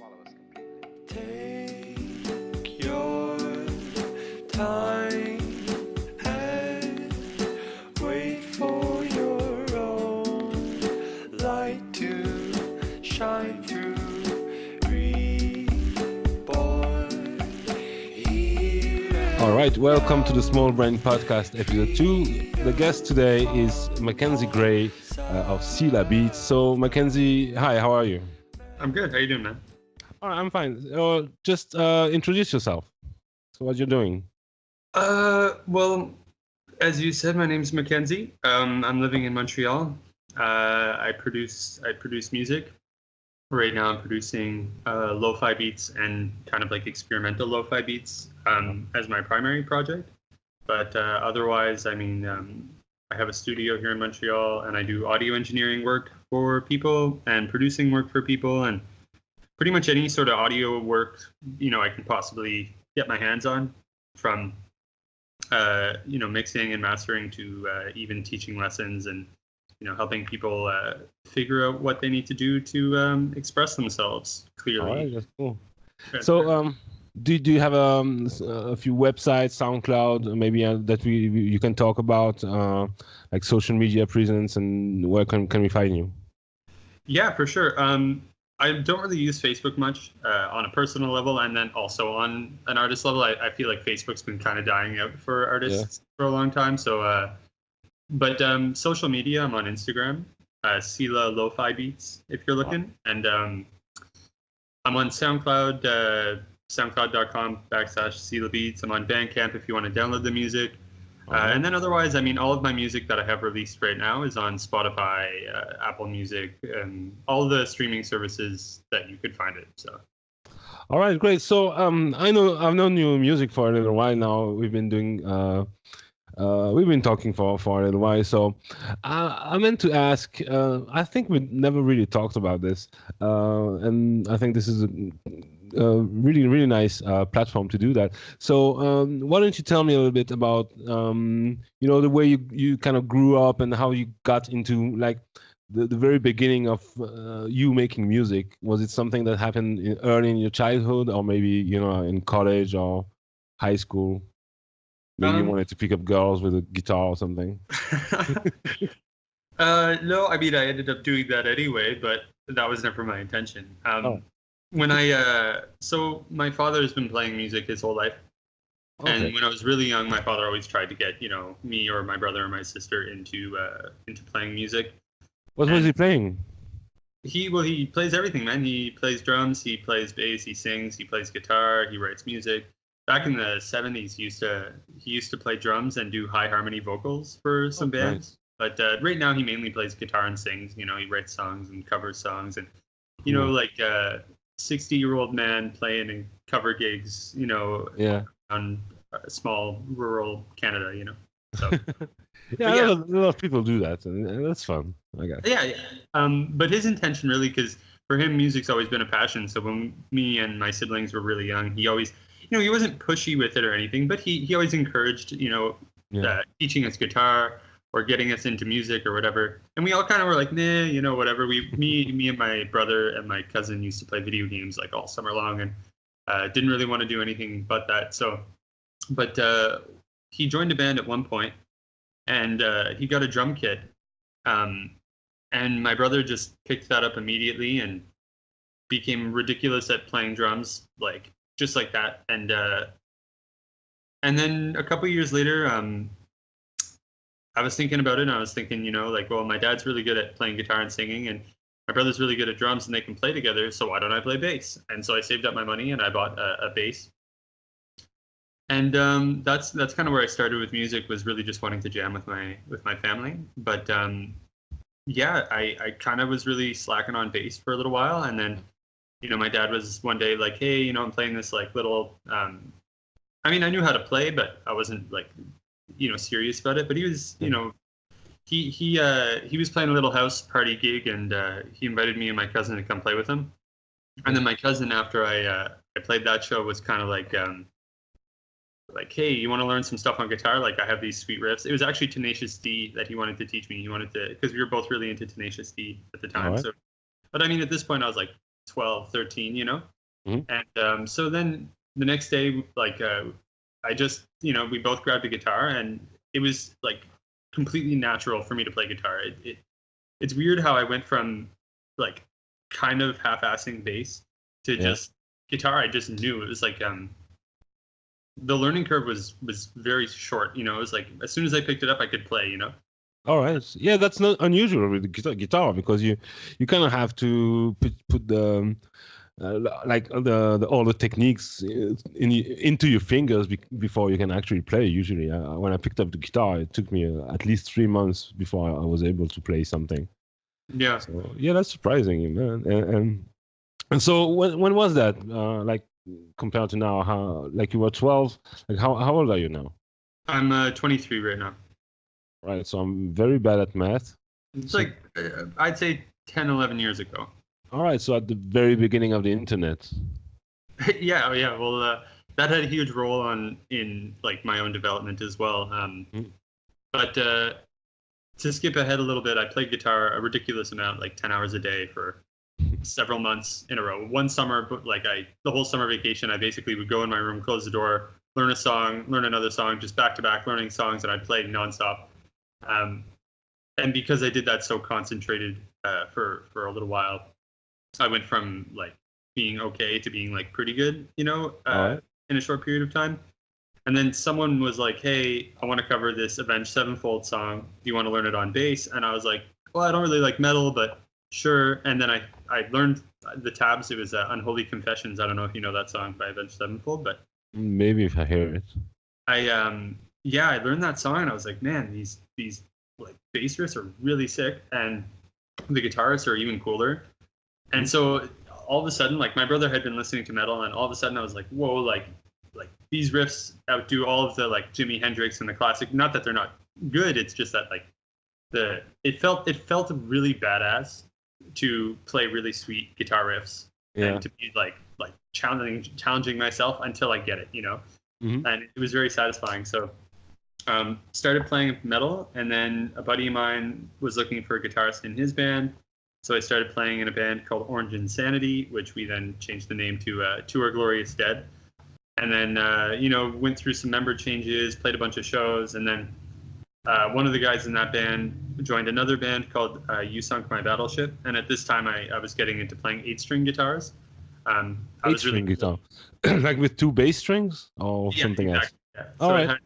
swallow us completely. Take your time and wait for your own light to shine through. All right, welcome to the Smallbrain Podcast, episode 2. The guest today is Mackenzie Gray of Sila Beats. So, Mackenzie, hi, how are you? I'm good. How you doing, man? All right, I'm fine. Just introduce yourself. So, what you're doing? Well, as you said, my name's Mackenzie. I'm living in Montreal. I produce music. Right now, I'm producing lo-fi beats and kind of like experimental lo-fi beats as my primary project. But otherwise, I mean, I have a studio here in Montreal, and I do audio engineering work for people and producing work for people, and pretty much any sort of audio work, I can possibly get my hands on, from mixing and mastering to even teaching lessons and helping people figure out what they need to do to express themselves clearly. All right, that's cool. So, do you have a few websites, SoundCloud, maybe that you can talk about, like social media presence, and where can we find you? Yeah, for sure. I don't really use Facebook much on a personal level, and then also on an artist level. I feel like Facebook's been kind of dying out for artists for a long time. So, but social media, I'm on Instagram, Sila Lo-Fi Beats, if you're looking, and I'm on SoundCloud, soundcloud.com/Sila Beats. I'm on Bandcamp if you want to download the music. And then otherwise, I mean, all of my music that I have released right now is on Spotify, Apple Music, and all the streaming services that you could find it. So. All right, great. So I've known your music for a little while now. We've been talking for a little while. So I meant to ask. I think we never really talked about this, and I think this is a really, really nice platform to do that. So why don't you tell me a little bit about the way you kind of grew up and how you got into like the very beginning of you making music? Was it something that happened early in your childhood, or maybe in college or high school? Maybe you wanted to pick up girls with a guitar or something. No, I mean, I ended up doing that anyway, but that was never my intention. When so my father has been playing music his whole life. Okay. And when I was really young, my father always tried to get, me or my brother or my sister into playing music. What was he playing? He plays everything, man. He plays drums, he plays bass, he sings, he plays guitar, he writes music. Back in the 70s, he used to play drums and do high harmony vocals for some bands. Nice. But right now, he mainly plays guitar and sings. He writes songs and covers songs, and like a 60-year-old man playing in cover gigs. On small rural Canada. So. Yeah, a lot of people do that, and that's fun, I guess. Yeah. But his intention really, because for him, music's always been a passion. So when me and my siblings were really young, he always. He wasn't pushy with it or anything, but he always encouraged, teaching us guitar or getting us into music or whatever. And we all kind of were like, nah, whatever. Me and my brother and my cousin used to play video games like all summer long, and didn't really want to do anything but that. So, but he joined a band at one point, and he got a drum kit, and my brother just picked that up immediately and became ridiculous at playing drums, like. Just like that, and then a couple years later, I was thinking about it, and I was thinking, well, my dad's really good at playing guitar and singing, and my brother's really good at drums, and they can play together. So why don't I play bass? And so I saved up my money, and I bought a bass. And that's kind of where I started with music. Was really just wanting to jam with my family. But I kind of was really slacking on bass for a little while, and then. My dad was one day like, hey, I'm playing this like little, I mean, I knew how to play, but I wasn't like, serious about it. But he was, he was playing a little house party gig, and he invited me and my cousin to come play with him. And then my cousin, after I played that show, was kind of like, hey, you want to learn some stuff on guitar? Like, I have these sweet riffs. It was actually Tenacious D that he wanted to teach me. He wanted to, because we were both really into Tenacious D at the time. Right. So, but I mean, at this point, I was like, 12, 13, you know? Mhm. And so then the next day, like, I just, we both grabbed a guitar, and it was like completely natural for me to play guitar. It's weird how I went from like kind of half-assing bass to Yeah. just guitar. I just knew it was like the learning curve was very short. It was like as soon as I picked it up, I could play. All right. Yeah, that's not unusual with the guitar because you kind of have to put the like the all the techniques into your fingers before you can actually play. Usually, when I picked up the guitar, it took me at least 3 months before I was able to play something. Yeah. So yeah, that's surprising, man. And so when was that? Like compared to now, how like you were 12? Like how old are you now? I'm 23 right now. Right. So I'm very bad at math. It's So- like I'd say 10, 11 years ago. All right. So at the very beginning of the internet. Yeah, oh, yeah. Well, that had a huge role in like my own development as well. But to skip ahead a little bit, I played guitar a ridiculous amount, like 10 hours a day for several months in a row. One summer, but like the whole summer vacation, I basically would go in my room, close the door, learn a song, learn another song, just back to back learning songs, and I'd play nonstop. And because I did that so concentrated for a little while, I went from like being okay to being like pretty good, Alright. in a short period of time. And then someone was like, "Hey, I want to cover this Avenged Sevenfold song. Do you want to learn it on bass?" And I was like, "Well, I don't really like metal, but sure." And then I learned the tabs. It was Unholy Confessions. I don't know if you know that song by Avenged Sevenfold, but Maybe if I hear it. I learned that song, and I was like, man, these like bass riffs are really sick, and the guitarists are even cooler. And so all of a sudden, like my brother had been listening to metal, and all of a sudden I was like, whoa, like these riffs outdo all of the like Jimi Hendrix and the classic. Not that they're not good, it's just that like it felt really badass to play really sweet guitar riffs and to be like challenging myself until I get it, Mhm. and it was very satisfying. So started playing metal, and then a buddy of mine was looking for a guitarist in his band, so I started playing in a band called Orange Insanity, which we then changed the name to Our Glorious Dead. And then went through some member changes, played a bunch of shows, and then one of the guys in that band joined another band called You Sunk My Battleship. And at this time, I was getting into playing 8-string guitars. I was really Eight-string guitar, like with two bass strings or something else. Yeah. All So right.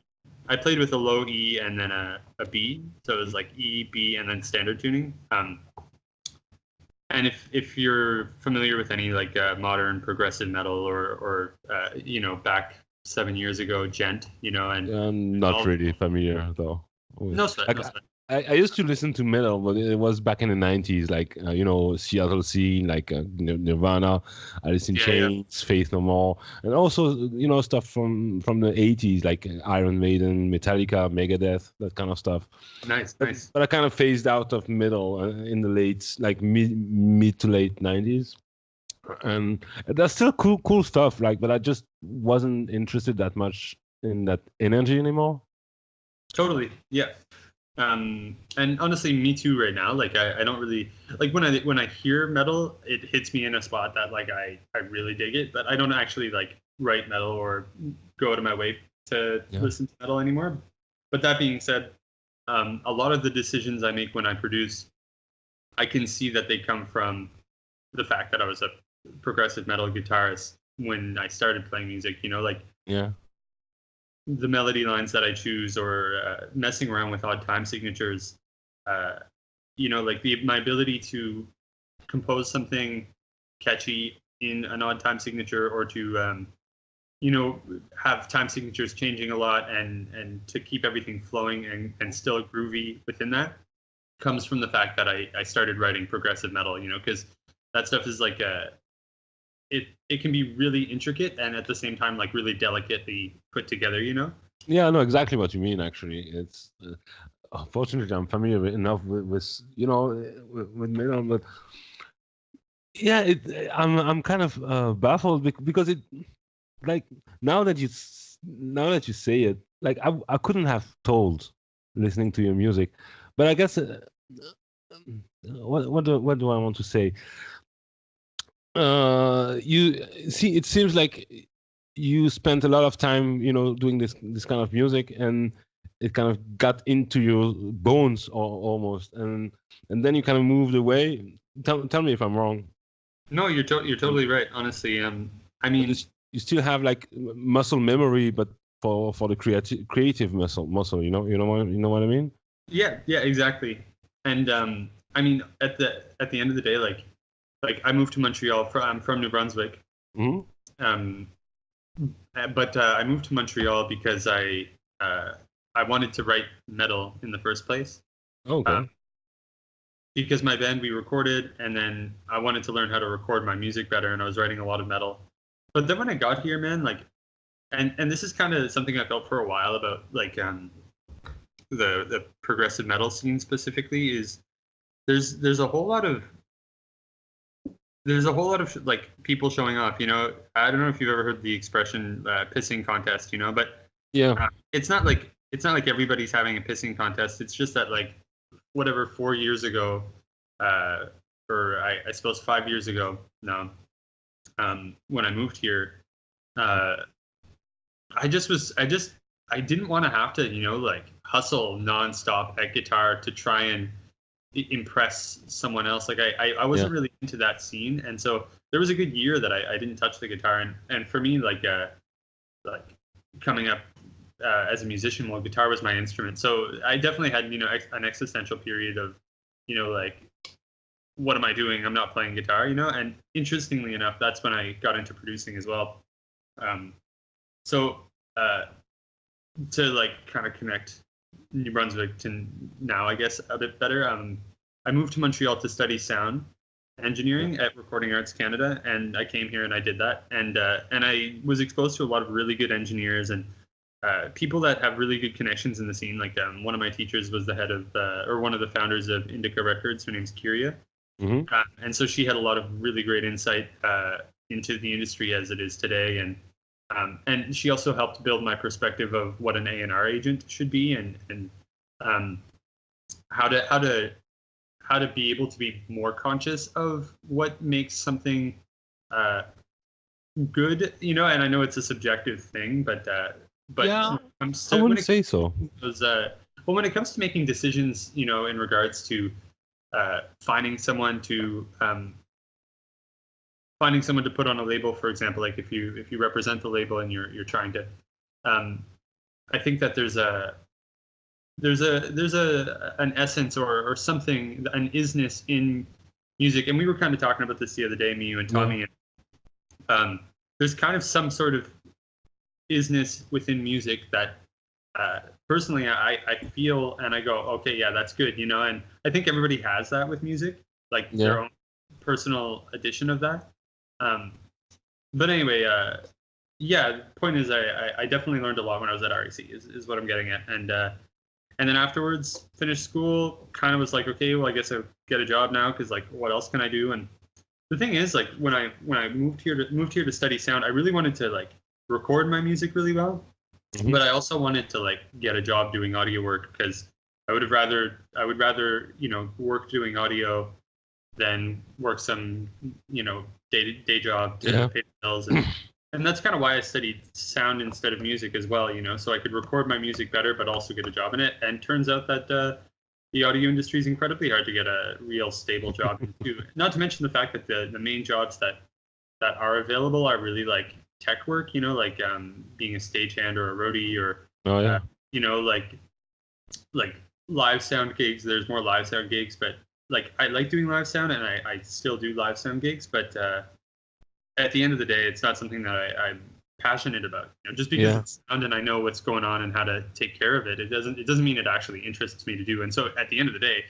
I played with a low E and then a B, so it was like E, B, and then standard tuning. And if you're familiar with any like modern progressive metal or back 7 years ago, gent, and I'm not all- really familiar though. no sweat, Like, no sweat. I used to listen to metal, but it was back in the 90s, like, Seattle scene, like Nirvana, Alice in Yeah, Chains, Faith No More, and also, stuff from the 80s, like Iron Maiden, Metallica, Megadeth, that kind of stuff. Nice. But I kind of phased out of metal in the late, like mid to late 90s. And there's still cool stuff, like, but I just wasn't interested that much in that energy anymore. Totally, yeah. And honestly, me too. Right now, like I don't really like when I hear metal, it hits me in a spot that like I really dig it, but I don't actually like write metal or go out of my way to listen to metal anymore. But that being said, a lot of the decisions I make when I produce, I can see that they come from the fact that I was a progressive metal guitarist when I started playing music. Yeah. The melody lines that I choose, or messing around with odd time signatures, like my ability to compose something catchy in an odd time signature, or to have time signatures changing a lot, and to keep everything flowing and still groovy within that, comes from the fact that I started writing progressive metal, because that stuff is like it can be really intricate and at the same time like really delicately put together, Yeah, I know exactly what you mean. Actually, it's unfortunately I'm familiar enough with metal, but yeah, I'm kind of baffled because it, like, now that you say it, like I couldn't have told listening to your music, but I guess what do I want to say? You see, it seems like you spent a lot of time, doing this kind of music, and it kind of got into your bones almost, and then you kind of moved away. Tell me if I'm wrong. No, you're totally right. Honestly, I But mean, you still have like muscle memory, but for the creative muscle. You know what I mean? yeah, exactly. And I mean, at the end of the day, like I moved to Montreal. I'm from New Brunswick. Hmm. Um, but I moved to Montreal because I wanted to write metal in the first place. Okay. Because my band, we recorded, and then I wanted to learn how to record my music better, and I was writing a lot of metal. But then when I got here, man, like, and this is kind of something I felt for a while about, like, the progressive metal scene specifically, is there's a whole lot of like people showing off. I don't know if you've ever heard the expression pissing contest, but Yeah. it's not like everybody's having a pissing contest. It's just that, like, whatever 4 years ago, or I suppose 5 years ago now, when I moved here, I didn't want to have to, like, hustle nonstop at guitar to try and impress someone else. Like I wasn't really into that scene, and so there was a good year that I didn't touch the guitar, and for me, like coming up as a musician, well, guitar was my instrument. So I definitely had, an existential period of, like, what am I doing? I'm not playing guitar, And interestingly enough, that's when I got into producing as well. So to, like, kind of connect New Brunswick to now, I guess, a bit better, I moved to Montreal to study sound engineering at Recording Arts Canada, and I came here and I did that, and I was exposed to a lot of really good engineers and people that have really good connections in the scene. Like, one of my teachers was the head of or one of the founders of Indica Records. Her name's Kyria. Mm-hmm. And so she had a lot of really great insight into the industry as it is today, and she also helped build my perspective of what an A&R agent should be, and how to be able to be more conscious of what makes something good, And I know it's a subjective thing, but yeah, I wouldn't say so. Well, when it comes to making decisions, in regards to finding someone to put on a label, for example, like if you represent the label and you're trying to, I think that there's an essence or something, an isness in music, and we were kind of talking about this the other day, me, you, and Tommy. Yeah. And there's kind of some sort of isness within music that personally I feel, and I go, okay, yeah, that's good, and I think everybody has that with music, like their own personal edition of that. But anyway, the point is I definitely learned a lot when I was at REC is what I'm getting at. And then afterwards, finished school, kind of was like, okay, well, I guess I'll get a job now, because, like, what else can I do? And the thing is, like, when I moved here to study sound, I really wanted to, like, record my music really well, but I also wanted to, like, get a job doing audio work, because I would rather work doing audio than work some day job to pay the bills. And that's kind of why I studied sound instead of music as well, so I could record my music better, but also get a job in it. And turns out that the audio industry is incredibly hard to get a real stable job into. Not to mention the fact that the main jobs that are available are really, like, tech work, like being a stagehand or a roadie, or like live sound gigs. There's more live sound gigs, but, like, I like doing live sound, and I still do live sound gigs, but at the end of the day, it's not something that I'm passionate about. Just because it's sound and I know what's going on and how to take care of it, it doesn't mean it actually interests me to do. And so at the end of the day,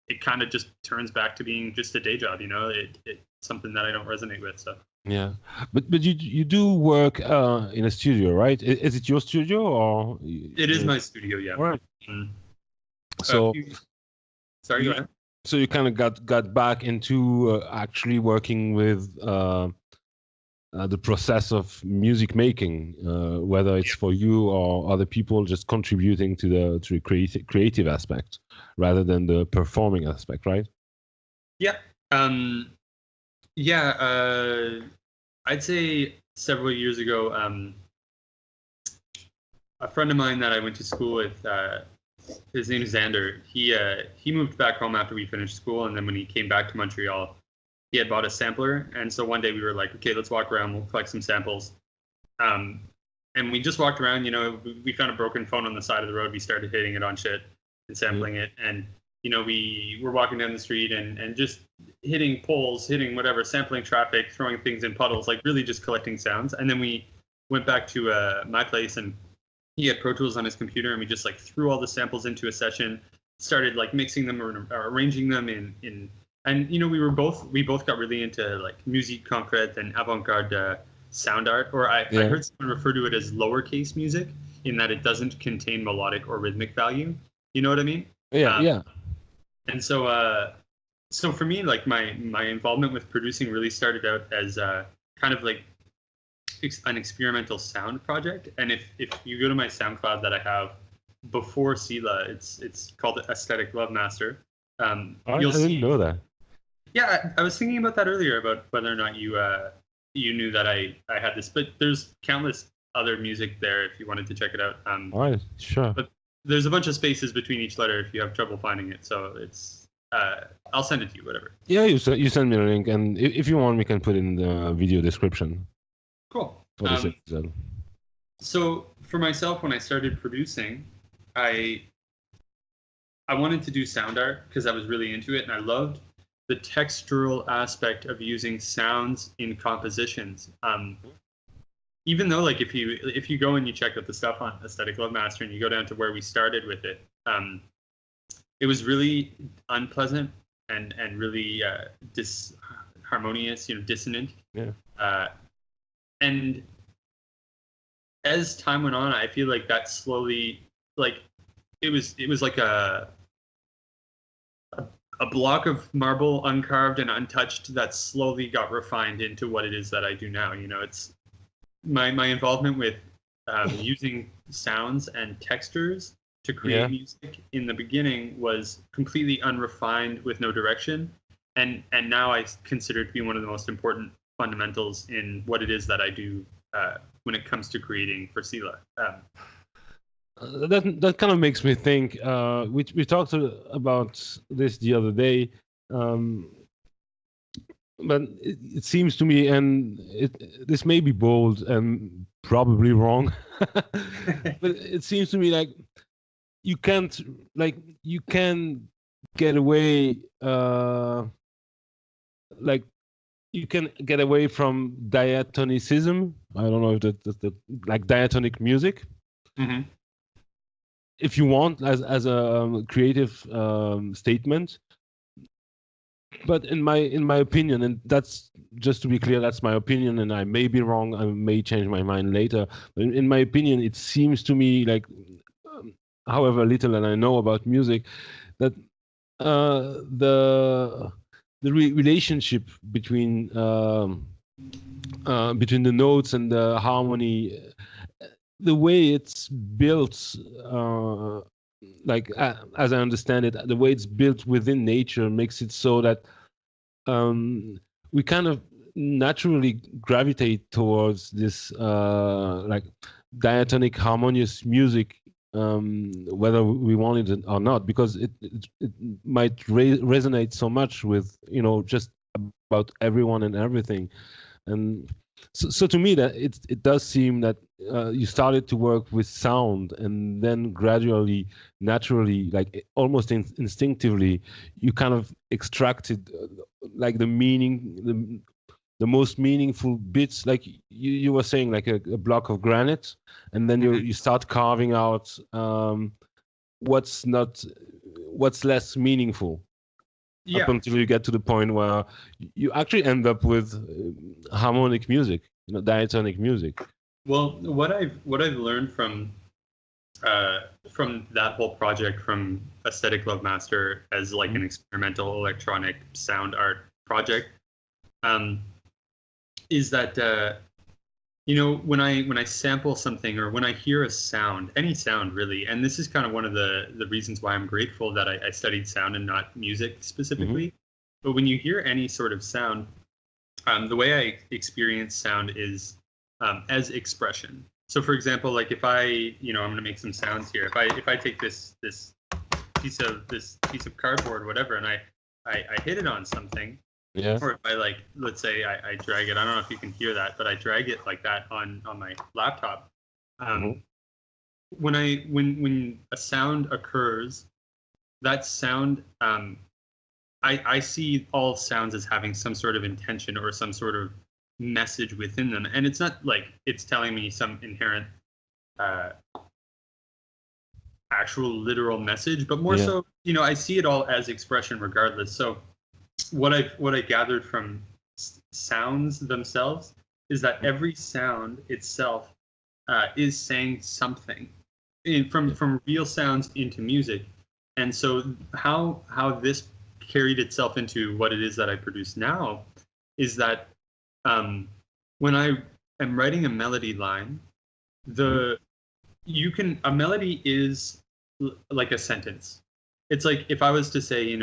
it kind of just turns back to being just a day job. It's something that I don't resonate with. So yeah, but you do work in a studio, right? Is it your studio, or it is my studio? Yeah. All right. So sorry, go ahead. So you kind of got back into actually working with the process of music making, whether it's for you or other people, just contributing to the creative aspect rather than the performing aspect, right? Yeah. Yeah, I'd say several years ago, a friend of mine that I went to school with, his name is Xander. He moved back home after we finished school, and then when he came back to Montreal, he had bought a sampler. And so one day we were like, okay, let's walk around. We'll collect some samples. And we just walked around. You know, we found a broken phone on the side of the road. We started hitting it on shit and sampling it. And you know, we were walking down the street and just hitting poles, hitting whatever, sampling traffic, throwing things in puddles, like really just collecting sounds. And then we went back to my place, and he had Pro Tools on his computer, and we just like threw all the samples into a session, started like mixing them or arranging them in and you know, we both got really into like musique concrète and avant-garde sound art, or I heard someone refer to it as lowercase music, in that it doesn't contain melodic or rhythmic value. You know what I mean? Yeah. And so, so for me, like my involvement with producing really started out as kind of like an experimental sound project. And if you go to my SoundCloud that I have before Sela, it's called Aesthetic Love Master. I didn't know that. Yeah, I was thinking about that earlier, about whether or not you knew that I had this, but there's countless other music there if you wanted to check it out. All right, sure. But there's a bunch of spaces between each letter if you have trouble finding it. So it's I'll send it to you, whatever. Yeah, you send me a link, and if you want, we can put it in the video description. Cool. For this episode. So for myself, when I started producing, I wanted to do sound art because I was really into it, and I loved the textural aspect of using sounds in compositions. Even though, like, if you go and you check out the stuff on Aesthetic Love Master and you go down to where we started with it, it was really unpleasant and really disharmonious, you know, dissonant. Yeah. And as time went on, I feel like that slowly, like, it was like a block of marble, uncarved and untouched, that slowly got refined into what it is that I do now. You know, it's my involvement with using sounds and textures to create music in the beginning was completely unrefined with no direction, and now I consider it to be one of the most important fundamentals in what it is that I do when it comes to creating for Sela. That kind of makes me think. We talked about this the other day, but it seems to me, and this may be bold and probably wrong, but it seems to me like you can get away, like you can get away from diatonicism. I don't know if that's like diatonic music. Mm-hmm. If you want, as a creative statement. But in my opinion, and that's, just to be clear, that's my opinion, and I may be wrong, I may change my mind later, but in my opinion, it seems to me like, however little that I know about music, that the relationship between the notes and the harmony, the way it's built, like as I understand it, the way it's built within nature makes it so that we kind of naturally gravitate towards this like diatonic, harmonious music, whether we want it or not, because it might resonate so much with, you know, just about everyone and everything. And so to me, that it does seem that you started to work with sound, and then gradually, naturally, like almost instinctively, you kind of extracted like the meaning, the most meaningful bits. Like you were saying, like a block of granite, and then you start carving out what's less meaningful. Up until you get to the point where you actually end up with harmonic music, you know, diatonic music. Well, what I've learned from that whole project, from Aesthetic Love Master as like an experimental electronic sound art project, is that you know, when I sample something, or when I hear a sound, any sound really, and this is kind of one of the reasons why I'm grateful that I studied sound and not music specifically. But when you hear any sort of sound, the way I experience sound is as expression. So, for example, like if I, I'm going to make some sounds here. If I take this piece of cardboard, or whatever, and I hit it on something, Yeah. or if I let's say I drag it. I don't know if you can hear that, but I drag it like that on my laptop. When a sound occurs, that sound, I see all sounds as having some sort of intention or some sort of message within them, and it's not like it's telling me some inherent actual literal message, but more so, I see it all as expression regardless. So what I gathered from sounds themselves is that every sound itself is saying something from real sounds into music. And so how this carried itself into what it is that I produce now is that when I am writing a melody line, a melody is like a sentence. It's like if I was to say,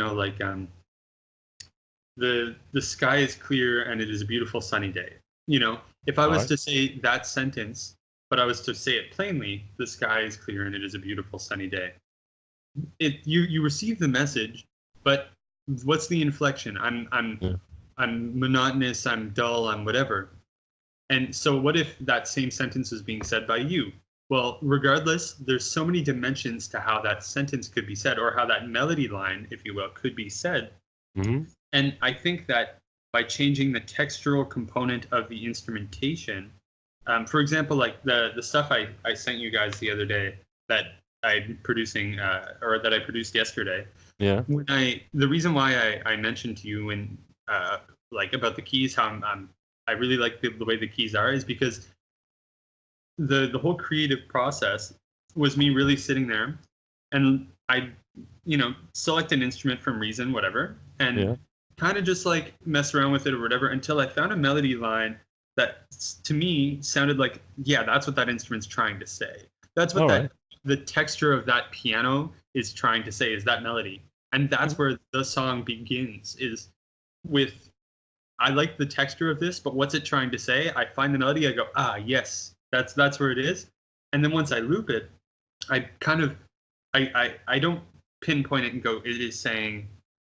the sky is clear and it is a beautiful sunny day. If I was to say that sentence, but I was to say it plainly, the sky is clear and it is a beautiful sunny day. You receive the message, but what's the inflection? I'm monotonous, I'm dull, I'm whatever. And so what if that same sentence is being said by you? Well, regardless, there's so many dimensions to how that sentence could be said, or how that melody line, if you will, could be said. Mm-hmm. And I think that by changing the textural component of the instrumentation, for example, like the stuff I sent you guys the other day that I'm producing, or that I produced yesterday. Yeah. The reason why I mentioned to you when about the keys, how I really like the way the keys are, is because the whole creative process was me really sitting there, and I select an instrument from Reason, whatever, and kind of just like mess around with it or whatever until I found a melody line that to me sounded like, that's what that instrument's trying to say. That's what the texture of that piano is trying to say, is that melody. And that's where the song begins, is with, I like the texture of this, but what's it trying to say? I find the melody, I go, yes, that's where it is. And then once I loop it, I kind of, I don't pinpoint it and go, it is saying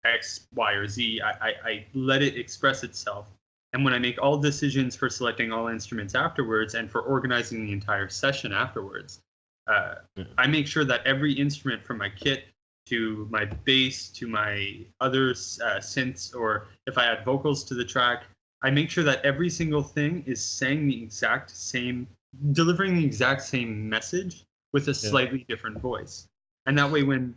X, Y, or Z. I let it express itself. And when I make all decisions for selecting all instruments afterwards and for organizing the entire session afterwards, I make sure that every instrument, from my kit to my bass to my other synths, or if I add vocals to the track, I make sure that every single thing is saying the exact same, delivering the exact same message with a slightly different voice. And that way, when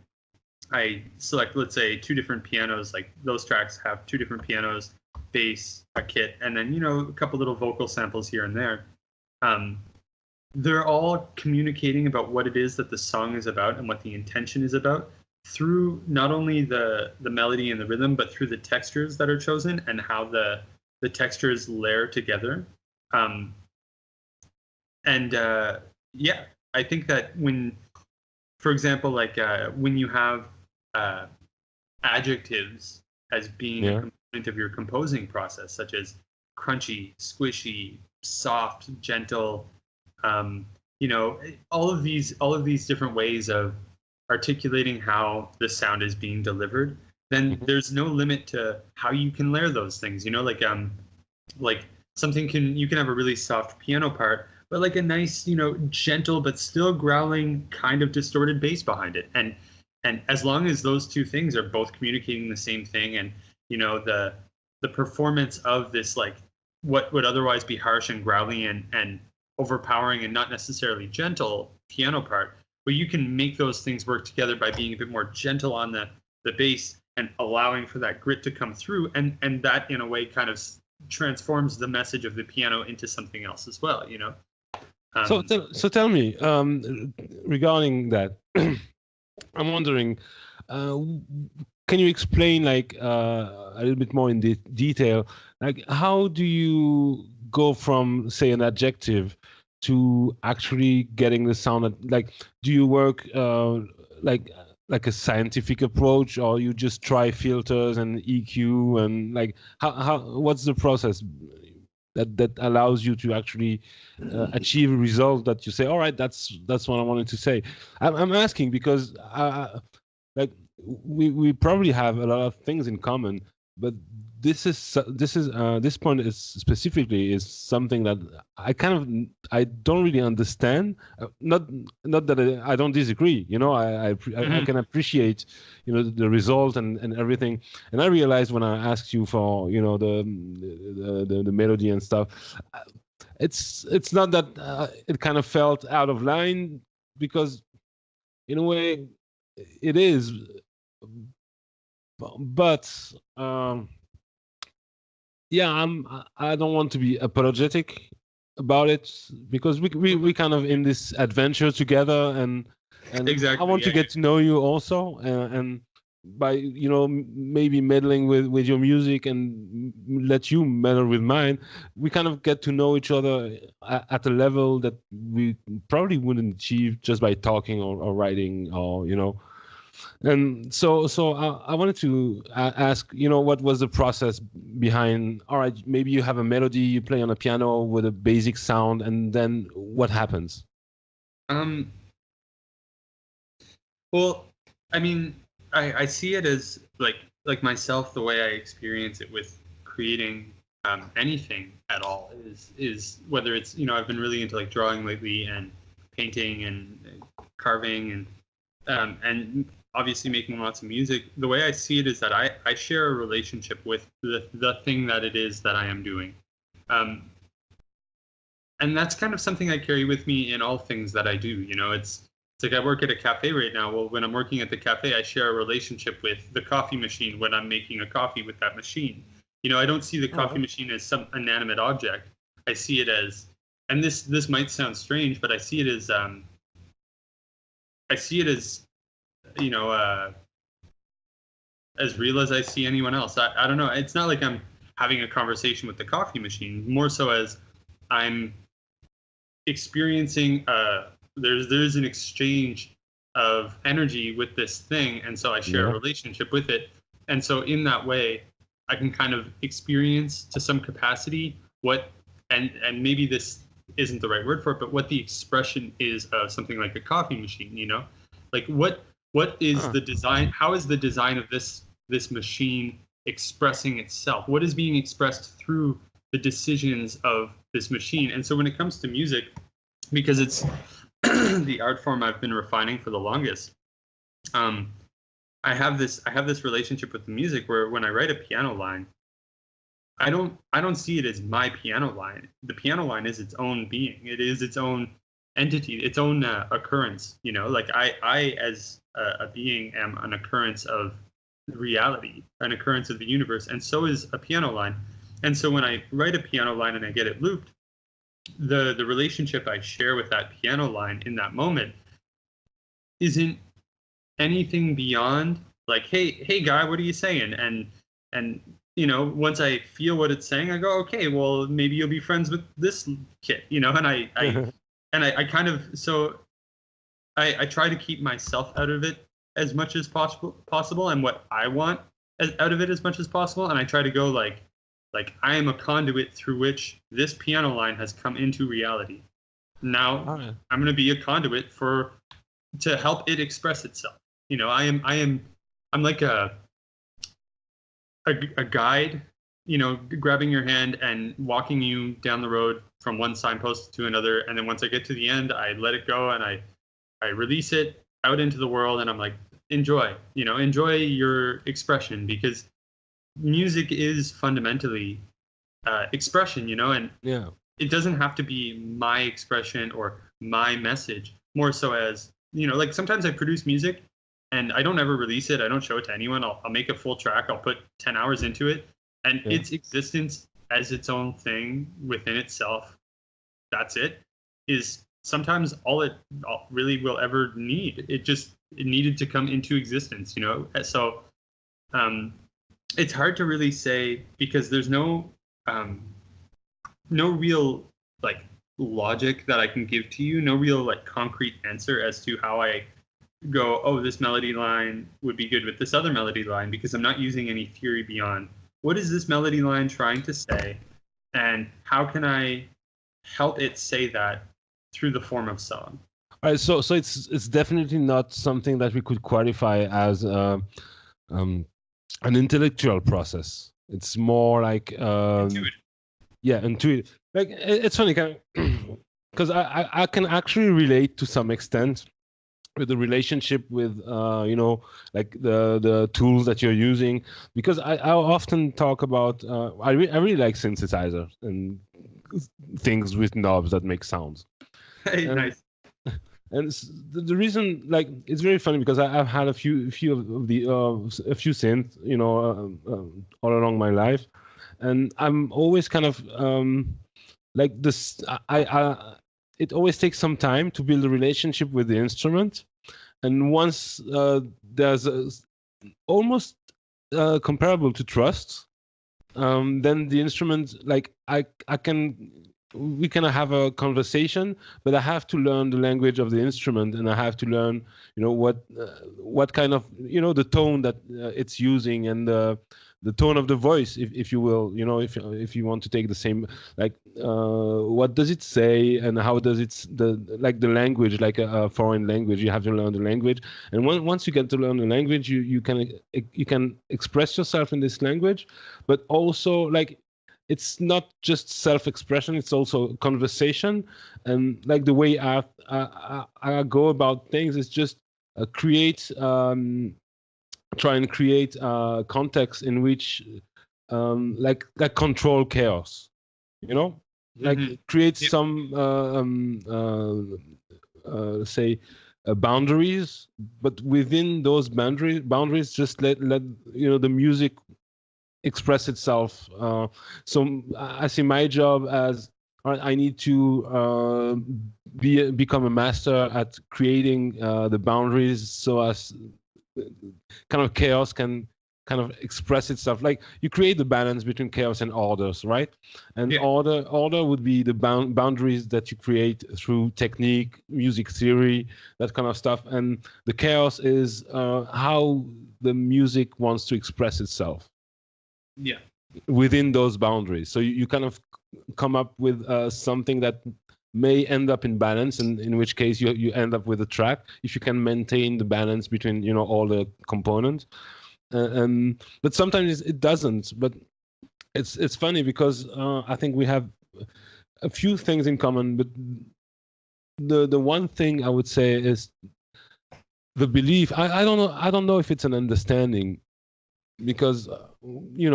I select, let's say, two different pianos, like those tracks have two different pianos, bass, a kit, and then, a couple little vocal samples here and there. They're all communicating about what it is that the song is about and what the intention is about through not only the melody and the rhythm, but through the textures that are chosen and how the textures layer together. I think that when, for example, when you have adjectives as being a component of your composing process, such as crunchy, squishy, soft, gentle, all of these different ways of articulating how the sound is being delivered, then there's no limit to how you can layer those things. Like something you can have a really soft piano part, but like a nice, gentle but still growling kind of distorted bass behind it. And as long as those two things are both communicating the same thing, and the performance of this, like what would otherwise be harsh and growly and overpowering and not necessarily gentle piano part, but you can make those things work together by being a bit more gentle on the bass and allowing for that grit to come through, and that in a way kind of transforms the message of the piano into something else as well. So tell me, regarding that, I'm wondering, can you explain a little bit more in detail, like how do you go from, say, an adjective to actually getting the sound? Do you work like a scientific approach, or you just try filters and EQ, and like how what's the process that allows you to actually achieve a result that you say, all right, that's what I wanted to say. I'm asking because like we probably have a lot of things in common, but this point is specifically is something that I don't really understand. Not that I don't disagree. I can appreciate the result and everything. And I realized when I asked you for the melody and stuff, it's not that it kind of felt out of line, because in a way it is, but yeah, I don't want to be apologetic about it, because we kind of in this adventure together, and Exactly, I want to get to know you also, and by maybe meddling with your music and let you meddle with mine, we kind of get to know each other at a level that we probably wouldn't achieve just by talking or writing, or and so I wanted to ask, what was the process behind, all right, maybe you have a melody, you play on a piano with a basic sound, and then what happens? Well, I mean, I see it as like myself, the way I experience it with creating anything at all is whether it's, I've been really into like drawing lately, and painting and carving, and obviously making lots of music. The way I see it is that I share a relationship with the thing that it is that I am doing. And that's kind of something I carry with me in all things that I do. It's like I work at a cafe right now. Well, when I'm working at the cafe, I share a relationship with the coffee machine when I'm making a coffee with that machine. I don't see the coffee machine as some inanimate object. I see it as, and this might sound strange, but I see it as as real as I see anyone else. I don't know. It's not like I'm having a conversation with the coffee machine, more so as I'm experiencing there's an exchange of energy with this thing, and so I share a relationship with it. And so in that way, I can kind of experience to some capacity what, and maybe this isn't the right word for it, but what the expression is of something like a coffee machine, like what is the design, how is the design of this machine expressing itself? What is being expressed through the decisions of this machine? And so when it comes to music, because it's the art form I've been refining for the longest, I have this relationship with the music where when I write a piano line, I don't see it as my piano line. The piano line is its own being. It is its own entity, its own occurrence. Like I as a being am an occurrence of reality, an occurrence of the universe, and so is a piano line. And so when I write a piano line and I get it looped, the relationship I share with that piano line in that moment isn't anything beyond like, hey guy, what are you saying? And once I feel what it's saying, I go, okay, well, maybe you'll be friends with this kid, and I kind of, so I try to keep myself out of it as much as possible, and what I want out of it as much as possible. And I try to go like I am a conduit through which this piano line has come into reality. Now I'm going to be a conduit to help it express itself. I'm like a guide, grabbing your hand and walking you down the road from one signpost to another. And then once I get to the end, I let it go and I release it out into the world. And I'm like, enjoy your expression, because music is fundamentally expression, and it doesn't have to be my expression or my message, more so as, like sometimes I produce music and I don't ever release it. I don't show it to anyone. I'll make a full track. I'll put 10 hours into it, and its existence as its own thing within itself, that's it, is sometimes all it really will ever need. It needed to come into existence, So it's hard to really say, because there's no real like logic that I can give to you, no real like concrete answer as to how I go, oh, this melody line would be good with this other melody line because I'm not using any theory beyond what is this melody line trying to say, and how can I help it say that through the form of song. All right, so it's definitely not something that we could qualify as an intellectual process. It's more like Intuitive. yeah, intuitive. Like it's funny, because I can actually relate to some extent with the relationship with like the tools that you're using, because I often talk about I really like synthesizers and things with knobs that make sounds. Nice. And the reason, like, it's very funny because I've had a few of the a few synths, all along my life, and I'm always kind of like this. It always takes some time to build a relationship with the instrument, and once there's almost comparable to trust, then the instrument, like we can have a conversation, but I have to learn the language of the instrument, and I have to learn, what kind of, the tone that it's using, and the tone of the voice, if you will, if you want to take the same, like, what does it say, and how does the language, like a foreign language, you have to learn the language, and once you get to learn the language, you can express yourself in this language, but also, like, it's not just self-expression, it's also conversation. And like the way I go about things is just try and create context in which like control chaos, like create some say boundaries, but within those boundaries just let the music express itself. So I see my job as, I need to become a master at creating the boundaries, so as kind of chaos can kind of express itself. Like, you create the balance between chaos and orders, right? And order would be the boundaries that you create through technique, music theory, that kind of stuff. And the chaos is how the music wants to express itself. Yeah. Within those boundaries, so you kind of come up with something that may end up in balance, and in which case you end up with a track if you can maintain the balance between all the components. But sometimes it doesn't. But it's funny because I think we have a few things in common. But the one thing I would say is the belief. I don't know if it's an understanding, because we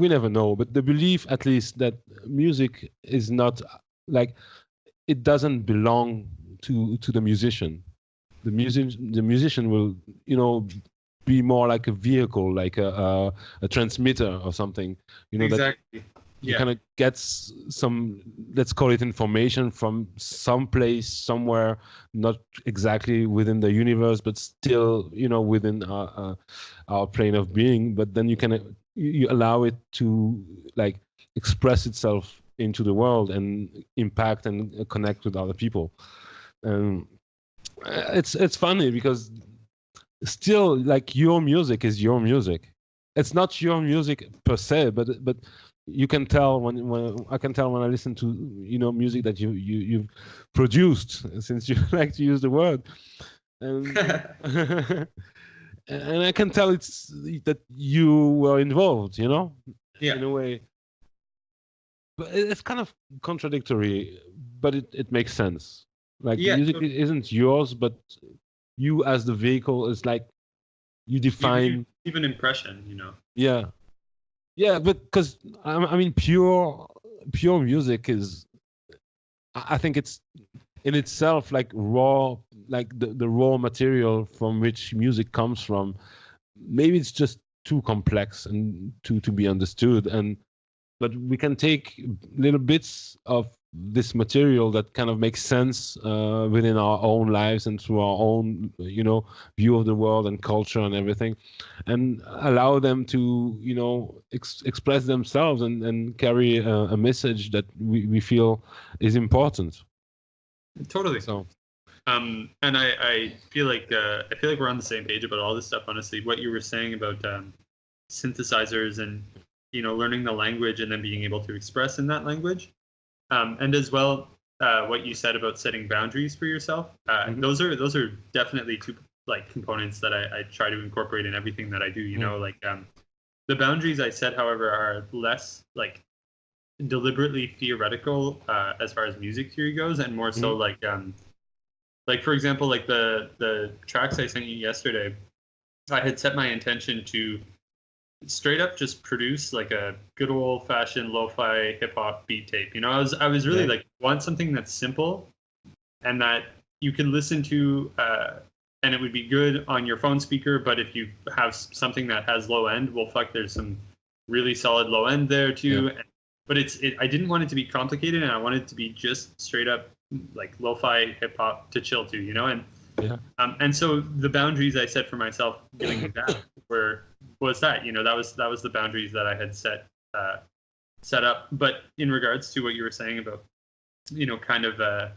never know, but the belief, at least, that music is not, like, it doesn't belong to the musician. The musician will be more like a vehicle, like a transmitter or something, exactly. that you kind of get some, let's call it, information from some place, somewhere, not exactly within the universe, but still, within our plane of being. But then you allow it to, like, express itself into the world and impact and connect with other people. It's funny because still, like, your music is your music. It's not your music per se, but you can tell when I can tell when I listen to music that you've produced, since you like to use the word, and and I can tell it's that you were involved, in a way. But it's kind of contradictory, but it makes sense. Like, music isn't yours, but you as the vehicle is, like, you define. Leave an impression, Yeah, but because I mean, pure music is, I think it's in itself, like, raw, like the raw material from which music comes from. Maybe it's just too complex and to be understood, but we can take little bits of this material that kind of makes sense within our own lives and through our own view of the world and culture and everything, and allow them to express themselves and carry a message that we feel is important. Totally. So And I feel like we're on the same page about all this stuff. Honestly, what you were saying about synthesizers and learning the language and then being able to express in that language, and as well what you said about setting boundaries for yourself. Those are definitely two like components that I try to incorporate in everything that I do. Like the boundaries I set, however, are less like deliberately theoretical as far as music theory goes, and more so like for example, like the tracks I sent you yesterday, I had set my intention to straight up just produce like a good old fashioned lo-fi hip hop beat tape. I was really like want something that's simple and that you can listen to and it would be good on your phone speaker, but if you have something that has low end, well fuck, there's some really solid low end there too. Yeah. But I didn't want it to be complicated, and I wanted it to be just straight up like lo-fi hip hop to chill to, and so the boundaries I set for myself doing that was that the boundaries that I had set up. But in regards to what you were saying about kind of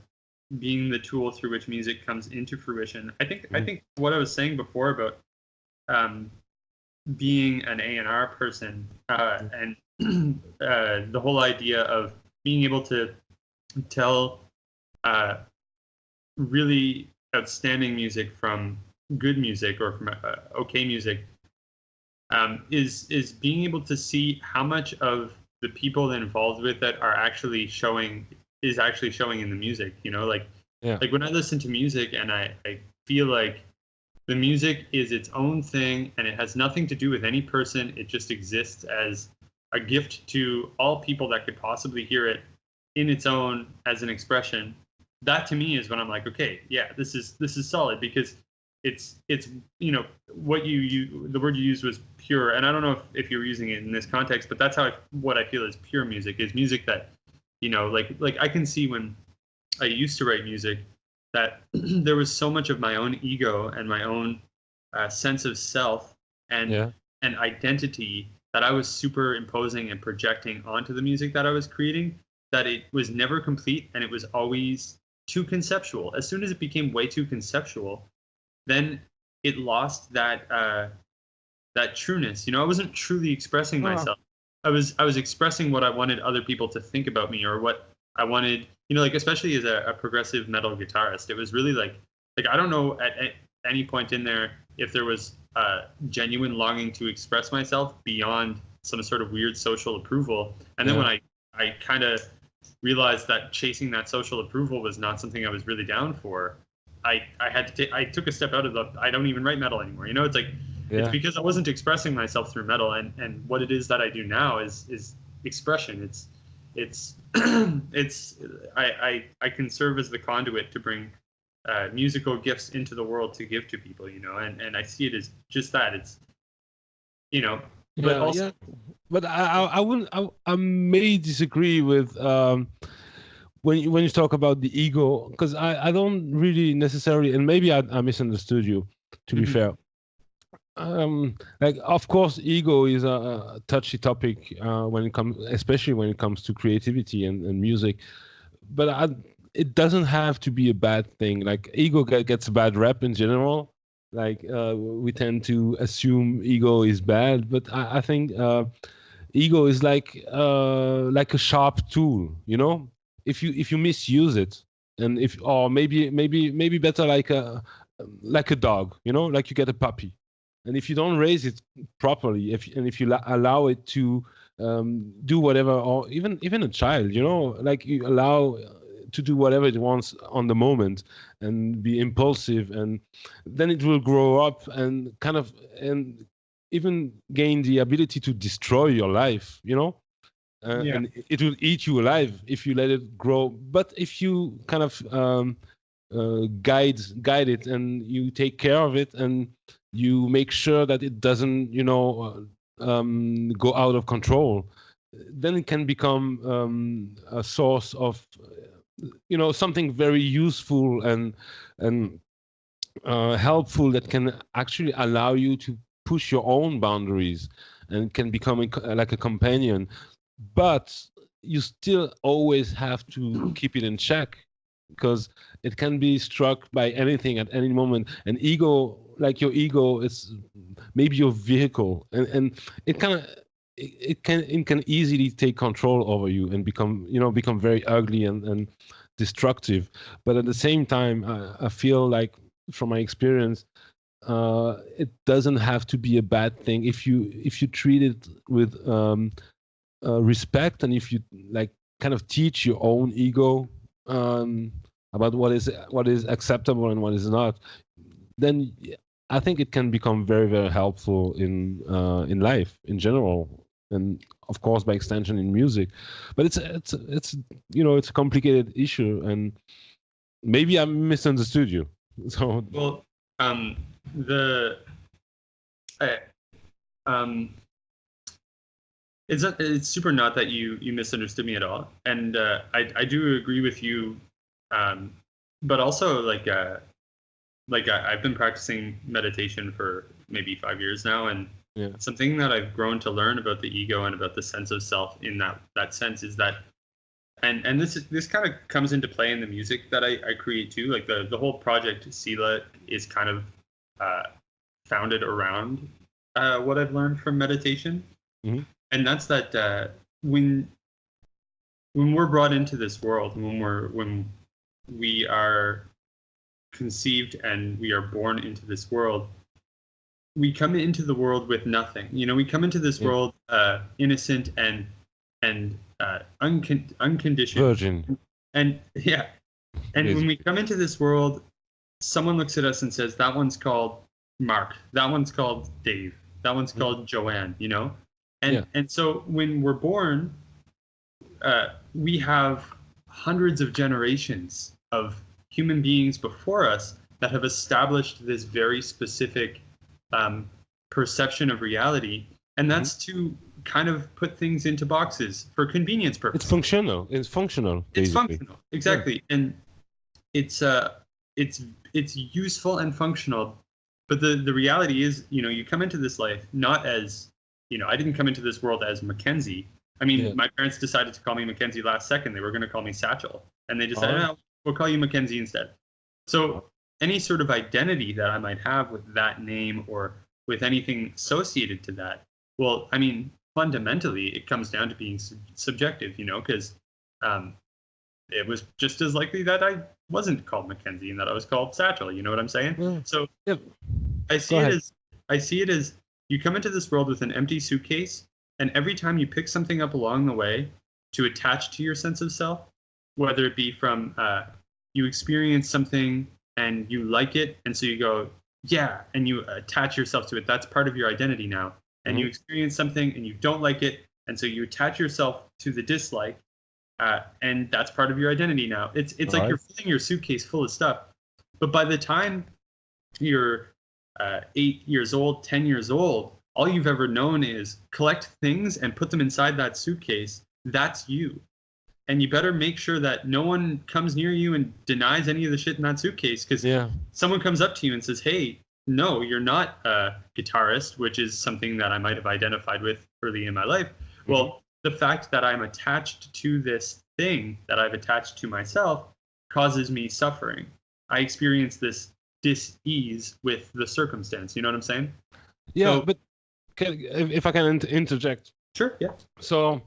being the tool through which music comes into fruition, I think what I was saying before about being an A&R person and the whole idea of being able to tell really outstanding music from good music or from okay music is being able to see how much of the people involved with it are actually showing in the music. Like when I listen to music and I feel like the music is its own thing and it has nothing to do with any person. It just exists as a gift to all people that could possibly hear it in its own as an expression. That to me is when I'm like, okay, yeah, this is solid, because it's what the word you used was pure, and I don't know if you're using it in this context, but that's what I feel is pure music, is music that like I can see when I used to write music that there was so much of my own ego and my own sense of self and identity that I was superimposing and projecting onto the music that I was creating, that it was never complete and it was always too conceptual. As soon as it became way too conceptual, then it lost that trueness. I wasn't truly expressing myself. I was expressing what I wanted other people to think about me, or what I wanted, like especially as a progressive metal guitarist. It was really like I don't know at any point in there if there was genuine longing to express myself beyond some sort of weird social approval. And then when I kind of realized that chasing that social approval was not something I was really down for, I took a step out of I don't even write metal anymore. It's like it's because I wasn't expressing myself through metal, and what it is that I do now is expression. It's I can serve as the conduit to bring musical gifts into the world to give to people, and I see it as just that. It's but also but I wouldn't I may disagree with when you talk about the ego, because I don't really necessarily, and maybe I misunderstood you, to be fair. Like, of course, ego is a touchy topic especially when it comes to creativity and music, but it doesn't have to be a bad thing. Like, ego gets a bad rep in general. Like, we tend to assume ego is bad, but I think ego is like a sharp tool. If you misuse it, and maybe better like a dog. Like you get a puppy. And if you don't raise it properly, if you allow it to do whatever, or even a child, like you allow to do whatever it wants on the moment and be impulsive, and then it will grow up and and even gain the ability to destroy your life, and it will eat you alive if you let it grow. But if you kind of guide it, and you take care of it, and you make sure that it doesn't, go out of control, then it can become a source of, something very useful and helpful, that can actually allow you to push your own boundaries, and can become like a companion. But you still always have to keep it in check, because it can be struck by anything at any moment. And ego, like your ego, is maybe your vehicle, and it kind of it can easily take control over you and become very ugly and destructive. But at the same time, I feel like, from my experience, it doesn't have to be a bad thing if you treat it with respect, and if you like kind of teach your own ego about what is acceptable and what is not. Then I think it can become very, very helpful in life in general, and of course by extension in music. But it's a complicated issue, and maybe I misunderstood you. So Well, the I, it's super not that you misunderstood me at all, and I do agree with you, but also I've been practicing meditation for maybe 5 years now, and yeah, something that I've grown to learn about the ego and about the sense of self in that sense is that, and this kind of comes into play in the music that I create too. Like the whole project Sila is kind of founded around what I've learned from meditation, and that's that when we're brought into this world, when we are conceived and we are born into this world, we come into the world with nothing. We come into this world innocent and unconditioned, virgin. and when we come into this world, someone looks at us and says, that one's called Mark, that one's called Dave, that one's called Joanne, and so when we're born, we have hundreds of generations of human beings before us that have established this very specific perception of reality, and that's to kind of put things into boxes for convenience purposes. It's functional. Basically. It's functional, exactly, and it's useful and functional. But the reality is, you come into this life not as, I didn't come into this world as Mackenzie. I mean, my parents decided to call me Mackenzie last second. They were going to call me Satchel, and they decided, no, we'll call you Mackenzie instead. So any sort of identity that I might have with that name or with anything associated to that, well, I mean, fundamentally, it comes down to being subjective, because it was just as likely that I wasn't called Mackenzie and that I was called Satchel. You know what I'm saying? Yeah. So Yep. I see it as you come into this world with an empty suitcase, and every time you pick something up along the way to attach to your sense of self, whether it be from you experience something and you like it, and so you go, yeah, and you attach yourself to it. That's part of your identity now. And you experience something and you don't like it, and so you attach yourself to the dislike, and that's part of your identity now. It's like you're filling your suitcase full of stuff, but by the time you're 8 years old, 10 years old, all you've ever known is collect things and put them inside that suitcase. That's you. And you better make sure that no one comes near you and denies any of the shit in that suitcase, because someone comes up to you and says, hey, no, you're not a guitarist, which is something that I might have identified with early in my life. Well, the fact that I'm attached to this thing that I've attached to myself causes me suffering. I experience this dis-ease with the circumstance. You know what I'm saying? Yeah, So, but if I can interject. Sure, yeah. So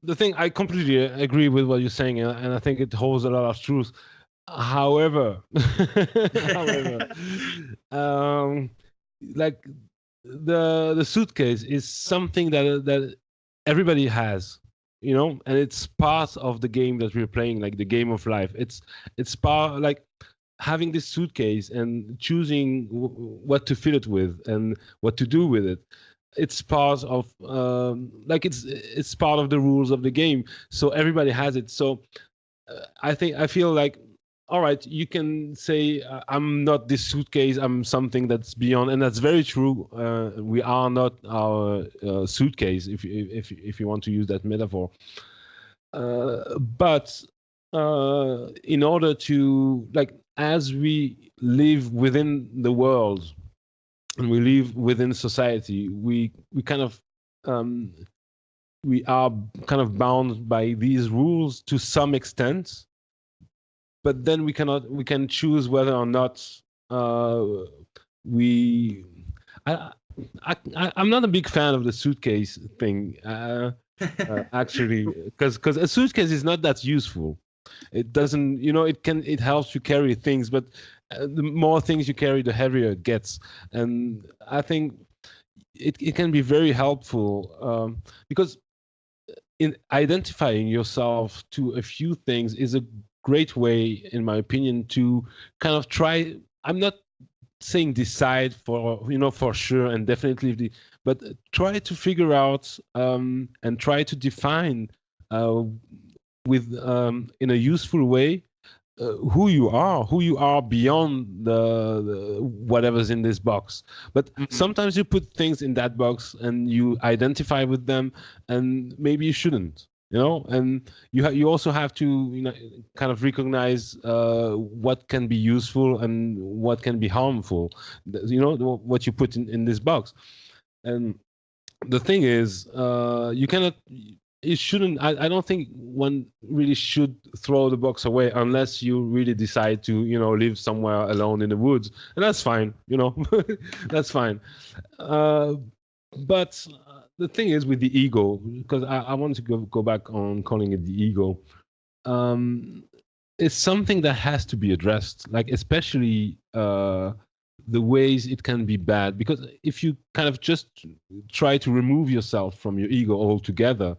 the thing, I completely agree with what you're saying, and I think it holds a lot of truth. However, like the suitcase is something that everybody has, and it's part of the game that we're playing, like the game of life. It's part, like having this suitcase and choosing what to fill it with and what to do with it. It's part of it's part of the rules of the game. So everybody has it. So I feel like, all right, you can say I'm not this suitcase. I'm something that's beyond, and that's very true. We are not our suitcase, if you want to use that metaphor. But in order to, like, as we live within the world and we live within society, we kind of we are kind of bound by these rules to some extent. but then we can choose whether or not we I, I'm not a big fan of the suitcase thing, actually, because a suitcase is not that useful. It doesn't, it helps you carry things, but the more things you carry, the heavier it gets. And I think it can be very helpful, because in identifying yourself to a few things is a great way, in my opinion, to kind of try. I'm not saying decide for sure and definitely, but try to figure out, and try to define, with in a useful way, who you are beyond the whatever's in this box. But sometimes you put things in that box and you identify with them, and maybe you shouldn't, and you also have to kind of recognize what can be useful and what can be harmful, what you put in this box. And the thing is, you cannot, it shouldn't, I don't think one really should throw the box away unless you really decide to live somewhere alone in the woods, and that's fine. That's fine. But the thing is with the ego, because I want to go back on calling it the ego, it's something that has to be addressed, like especially the ways it can be bad. Because if you kind of just try to remove yourself from your ego altogether,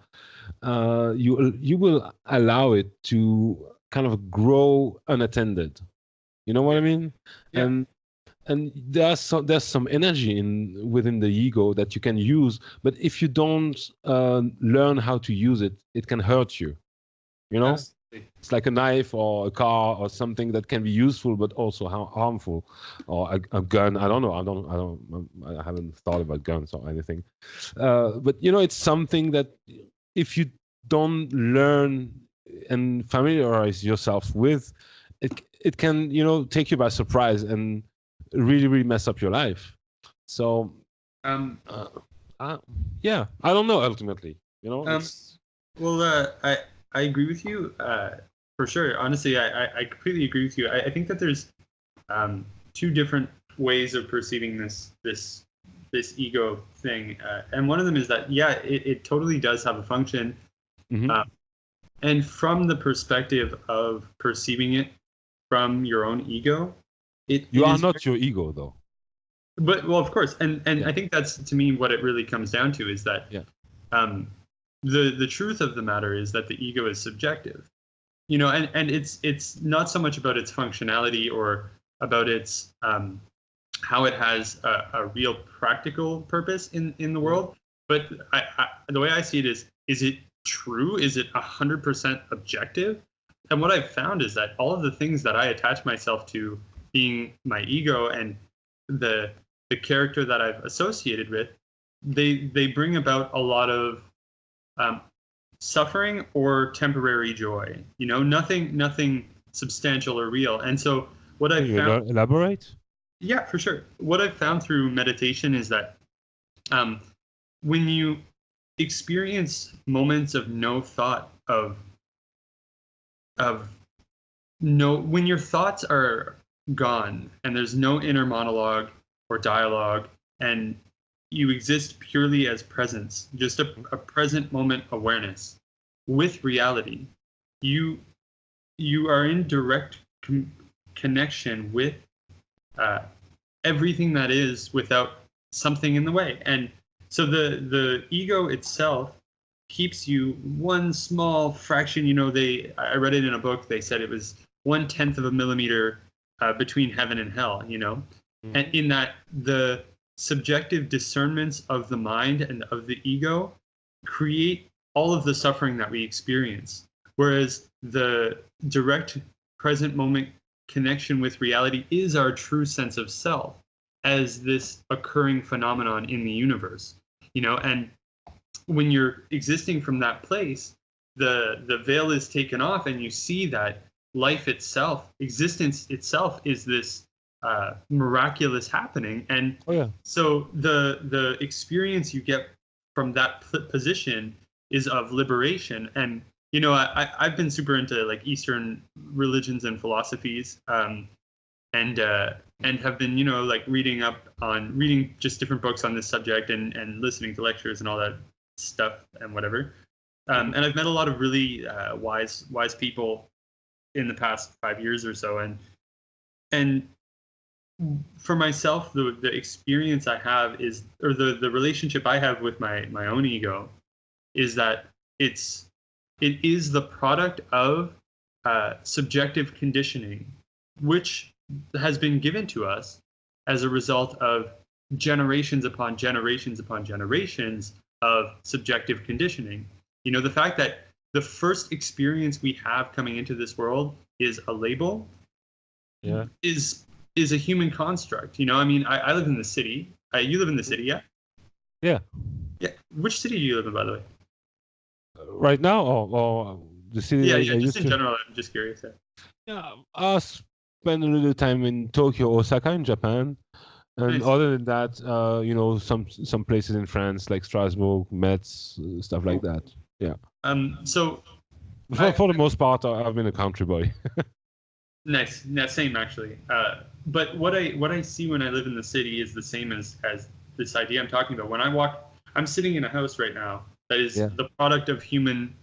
you will allow it to kind of grow unattended. You know what I mean? Yeah. And there's some energy within the ego that you can use, but if you don't learn how to use it, it can hurt you. Absolutely. It's like a knife or a car or something that can be useful but also harmful, or a gun. I don't know. I haven't thought about guns or anything. But it's something that if you don't learn and familiarize yourself with, it can take you by surprise and really, really mess up your life. So yeah, I don't know, ultimately, well, I agree with you, for sure. Honestly, I completely agree with you. I think that there's two different ways of perceiving this ego thing, and one of them is that it totally does have a function. And from the perspective of perceiving it from your own ego, you are not your ego, though. But of course, and I think that's, to me, what it really comes down to is that the truth of the matter is that the ego is subjective, and it's not so much about its functionality or about its how it has a real practical purpose in the world. But the way I see it is it true? Is it 100% objective? And what I've found is that all of the things that I attach myself to being my ego and the character that I've associated with, they bring about a lot of suffering or temporary joy. Nothing substantial or real. And so what I've found, elaborate? Yeah, for sure. What I've found through meditation is that when you experience moments of no thought, when your thoughts are gone and there's no inner monologue or dialogue, and you exist purely as presence, just a present moment awareness with reality, you are in direct connection with everything that is, without something in the way. And so the ego itself keeps you one small fraction. I read it in a book. They said it was 1/10 of a millimeter between heaven and hell. And in that, the subjective discernments of the mind and of the ego create all of the suffering that we experience, whereas the direct present moment connection with reality is our true sense of self as this occurring phenomenon in the universe. And when you're existing from that place, the veil is taken off, and you see that life itself, existence itself, is this miraculous happening. And so the experience you get from that position is of liberation. And I've been super into like Eastern religions and philosophies, and have been, like reading just different books on this subject and listening to lectures and all that stuff and whatever. And I've met a lot of really wise people in the past 5 years or so, and for myself, the experience I have is, or the relationship I have with my own ego, is that it is the product of subjective conditioning, which has been given to us as a result of generations upon generations upon generations of subjective conditioning. The fact that the first experience we have coming into this world is a label, is a human construct. I mean, I live in the city. You live in the city, yeah? Yeah. Yeah. Which city do you live in, by the way? Right now, or the city? Yeah, just in general. I'm just curious. Yeah, I spend a little time in Tokyo, Osaka, in Japan, and Nice. other than that, some places in France like Strasbourg, Metz, stuff like that. Yeah. So For the most part, I've been a country boy. nice. Same actually. But what I see when I live in the city is the same as this idea I'm talking about. When I'm sitting in a house right now that is the product of human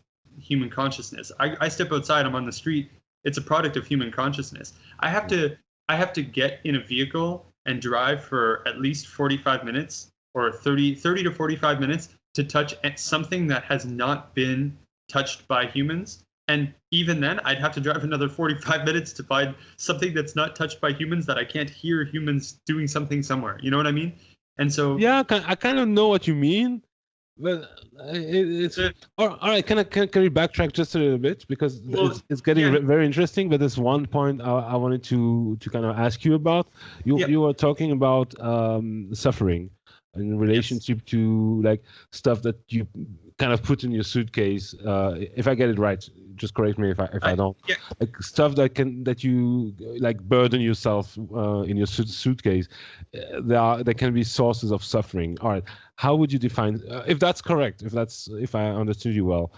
consciousness. I step outside, I'm on the street. It's a product of human consciousness. I have to get in a vehicle and drive for at least 45 minutes or 30 to 45 minutes to touch something that has not been touched by humans. And even then, I'd have to drive another 45 minutes to find something that's not touched by humans, that I can't hear humans doing something somewhere. You know what I mean? And so... Yeah, I kind of know what you mean. But it's all right. Can we backtrack just a little bit, because it's getting very interesting. But there's one point I wanted to kind of ask you about. You were talking about suffering in relationship to like stuff that you kind of put in your suitcase. If I get it right, just correct me if I don't. Yeah. Like stuff that you like burden yourself in your suitcase. There can be sources of suffering. All right. How would you define, if that's correct, if I understood you well,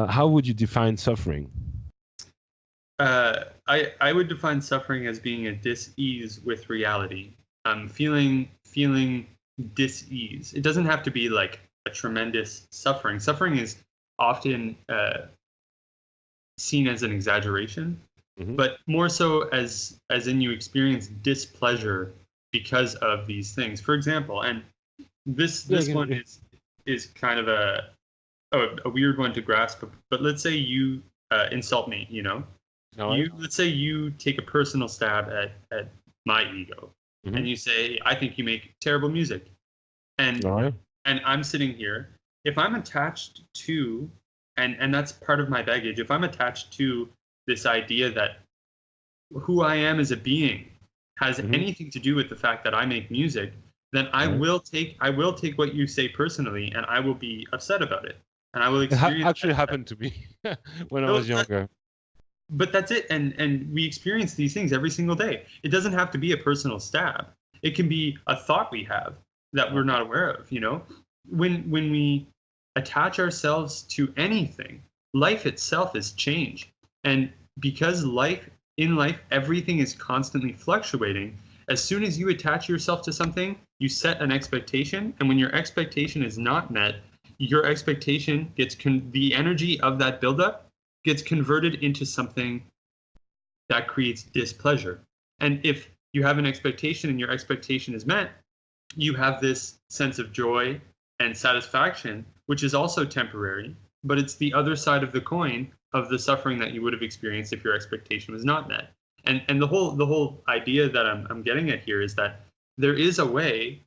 how would you define suffering? I would define suffering as being a dis-ease with reality. Feeling dis-ease. It doesn't have to be like a tremendous suffering. Suffering is often seen as an exaggeration, but more so as in you experience displeasure because of these things. For example, and this one is kind of a weird one to grasp, but let's say you insult me, let's say you take a personal stab at my ego, and you say, I think you make terrible music, and I'm sitting here. If I'm attached to, and that's part of my baggage, if I'm attached to this idea that who I am as a being has anything to do with the fact that I make music, then I will take what you say personally, and I will be upset about it, and I will experience. It actually happened to me when I was younger. But that's it, and we experience these things every single day. It doesn't have to be a personal stab. It can be a thought we have that we're not aware of. When we attach ourselves to anything, life itself is change, and because in life everything is constantly fluctuating. As soon as you attach yourself to something, you set an expectation, and when your expectation is not met, your expectation gets the energy of that buildup gets converted into something that creates displeasure. And if you have an expectation and your expectation is met, you have this sense of joy and satisfaction, which is also temporary, but it's the other side of the coin of the suffering that you would have experienced if your expectation was not met. And the whole idea that I'm getting at here is that there is a way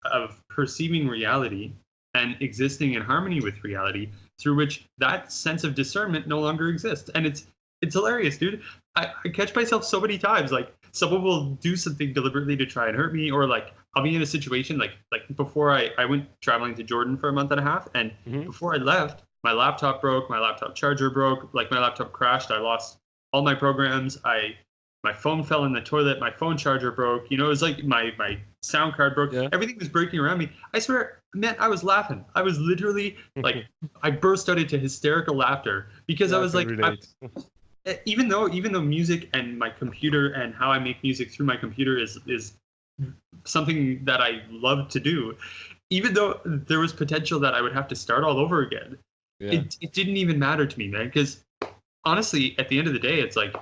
of perceiving reality and existing in harmony with reality through which that sense of discernment no longer exists. And it's hilarious, dude. I catch myself so many times, like someone will do something deliberately to try and hurt me, or like I'll be in a situation like before I went traveling to Jordan for a month and a half, and before I left, my laptop broke, my laptop charger broke, like my laptop crashed, I lost all my programs, my phone fell in the toilet, my phone charger broke, it was like my sound card broke, everything was breaking around me. I swear, man, I was laughing. I was literally like, I burst out into hysterical laughter because I was like, even though music and my computer and how I make music through my computer is something that I love to do, even though there was potential that I would have to start all over again, it didn't even matter to me, man, because honestly, at the end of the day, it's like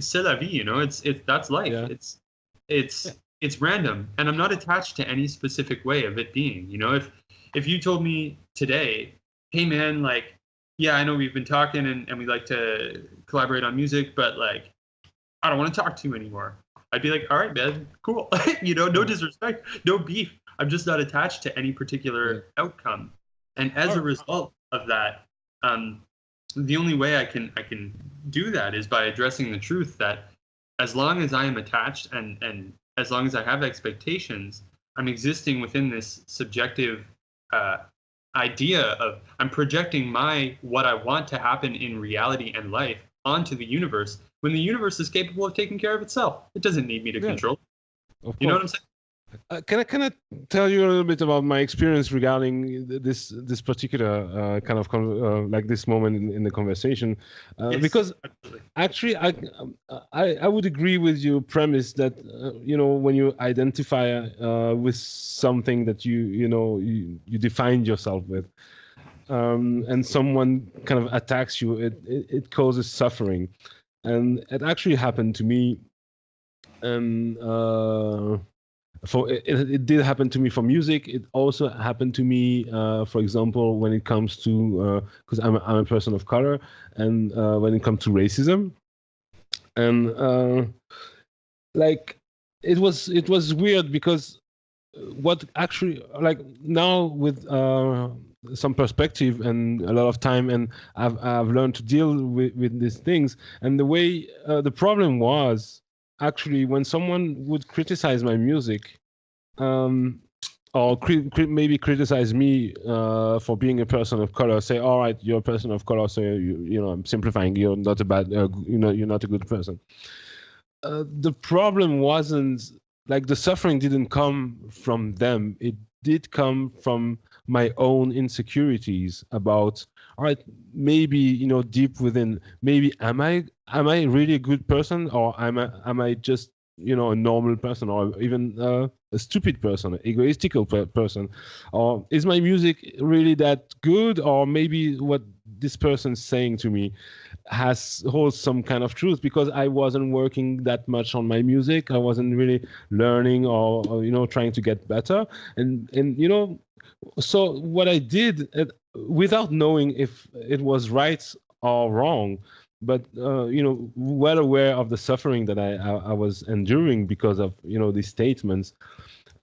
c'est la vie, you know. It's that's life. It's random, and I'm not attached to any specific way of it being. You know, if you told me today, hey man, like, yeah, I know we've been talking and we like to collaborate on music, but like, I don't want to talk to you anymore. I'd be like, all right, man, cool. You know, no disrespect, no beef. I'm just not attached to any particular outcome, and as a result of that, the only way I can do that is by addressing the truth that as long as I am attached and as long as I have expectations, I'm existing within this subjective idea of I'm projecting what I want to happen in reality and life onto the universe when the universe is capable of taking care of itself. It doesn't need me to control. You know what I'm saying? Can I tell you a little bit about my experience regarding this particular kind of like this moment in the conversation? Yes, because absolutely. actually I would agree with your premise that you know, when you identify with something that you define yourself with, and someone kind of attacks you, it causes suffering, and it actually happened to me, and it did happen to me for music. It also happened to me, for example, when it comes to because I'm a person of color, and when it comes to racism, and like it was weird because what actually, like, now with some perspective and a lot of time, and I've learned to deal with these things, and the way the problem was actually when someone would criticize my music, or maybe criticize me for being a person of color, say, all right, you're a person of color, so you know, I'm simplifying, you're not a bad, you're not a good person. The problem wasn't, like, the suffering didn't come from them. It did come from my own insecurities about, all right, maybe, you know, deep within, maybe am I really a good person, or am I just, you know, a normal person, or even a stupid person, an egoistical person, or is my music really that good, or maybe what this person's saying to me holds some kind of truth, because I wasn't working that much on my music. I wasn't really learning or you know, trying to get better, and you know, so what I did, without knowing if it was right or wrong, but you know, well aware of the suffering that I was enduring because of, you know, these statements,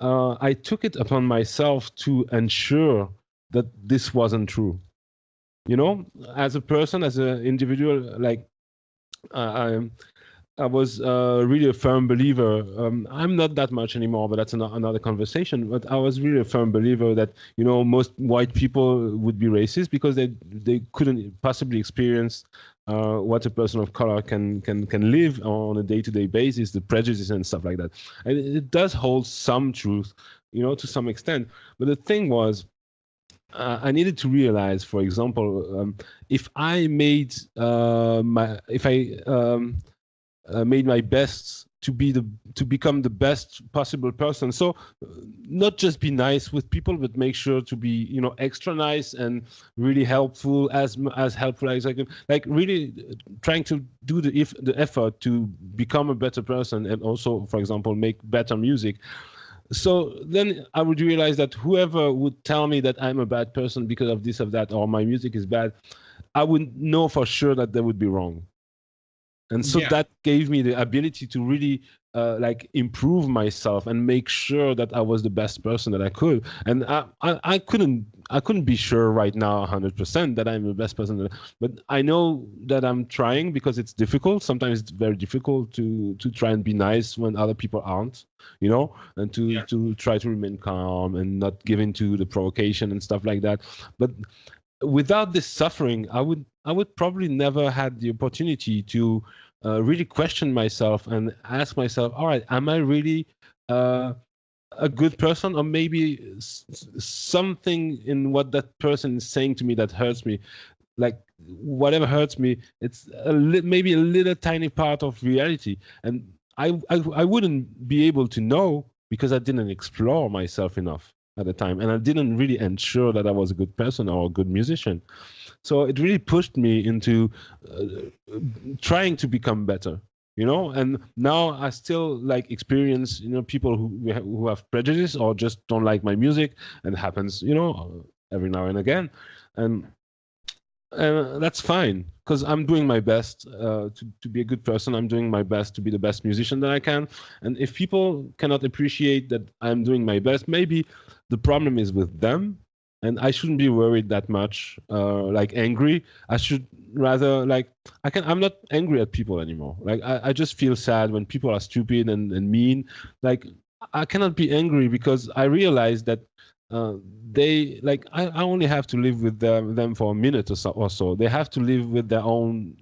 I took it upon myself to ensure that this wasn't true. You know, as a person, as an individual, like, I was really a firm believer. I'm not that much anymore, but that's another conversation. But I was really a firm believer that, you know, most white people would be racist because they couldn't possibly experience what a person of color can live on a day-to-day basis, the prejudice and stuff like that. And it does hold some truth, you know, to some extent. But the thing was, I needed to realize, for example, if I made made my best to become the best possible person. So not just be nice with people, but make sure to be, you know, extra nice and really helpful, as helpful as I can. Like, really trying to do the effort to become a better person, and also, for example, make better music. So then I would realize that whoever would tell me that I'm a bad person because of this, of that, or my music is bad, I would know for sure that they would be wrong. And so that gave me the ability to really like improve myself and make sure that I was the best person that I could. And I couldn't be sure right now 100% that I'm the best person, but I know that I'm trying, because it's difficult. Sometimes it's very difficult to try and be nice when other people aren't, you know, and to try to remain calm and not give in to the provocation and stuff like that. But without this suffering, I would probably never had the opportunity to really question myself and ask myself, all right, am I really a good person, or maybe something in what that person is saying to me that hurts me? like whatever hurts me, it's maybe a little tiny part of reality, and I wouldn't be able to know because I didn't explore myself enough at the time, and I didn't really ensure that I was a good person or a good musician. So it really pushed me into trying to become better, and now I still like experience people who have prejudice or just don't like my music, and it happens every now and again, and that's fine because I'm doing my best to be a good person. I'm doing my best to be the best musician that I can, and if people cannot appreciate that I'm doing my best, maybe the problem is with them, and I shouldn't be worried that much, like angry. I should rather I'm not angry at people anymore. Like I just feel sad when people are stupid and mean. Like I cannot be angry because I realize that they I only have to live with them for a minute or so. They have to live with their own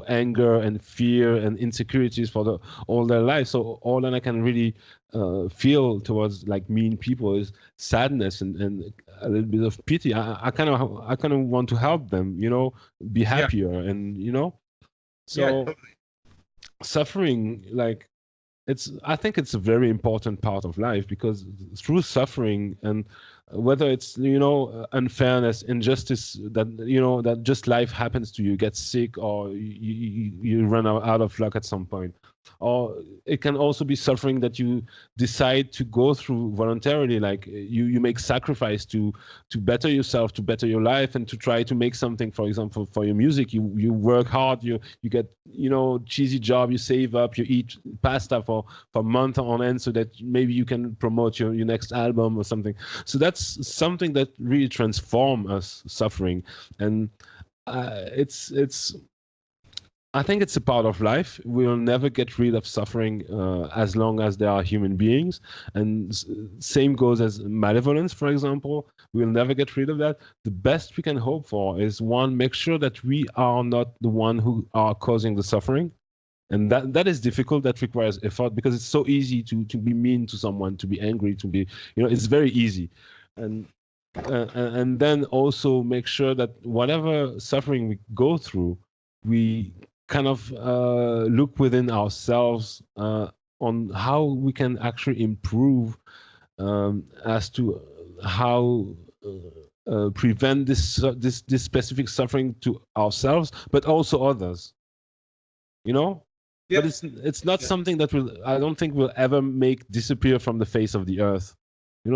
anger and fear and insecurities for all their life. So all that I can really feel towards like mean people is sadness and a little bit of pity. I kind of want to help them, be happier, and Yeah, so totally. suffering, like, I think it's a very important part of life, because through suffering, and whether it's unfairness, injustice, that just life happens to you, get sick, or you run out of luck at some point, or it can also be suffering that you decide to go through voluntarily, like you make sacrifice to better yourself, to better your life, and to try to make something. For example, for your music, you work hard, you get cheesy job, you save up, you eat pasta for months on end so that maybe you can promote your next album or something. So that's something that really transforms us, suffering. And it's I think it's a part of life. We'll never get rid of suffering as long as there are human beings. And same goes as malevolence, for example. We'll never get rid of that. The best we can hope for is, one, make sure that we are not the one who are causing the suffering. And that is difficult. That requires effort, because it's so easy to be mean to someone, to be angry, to be, it's very easy. And then also make sure that whatever suffering we go through, we kind of look within ourselves on how we can actually improve, as to how prevent this specific suffering to ourselves, but also others. Yeah. But it's not something that I don't think will ever make disappear from the face of the earth.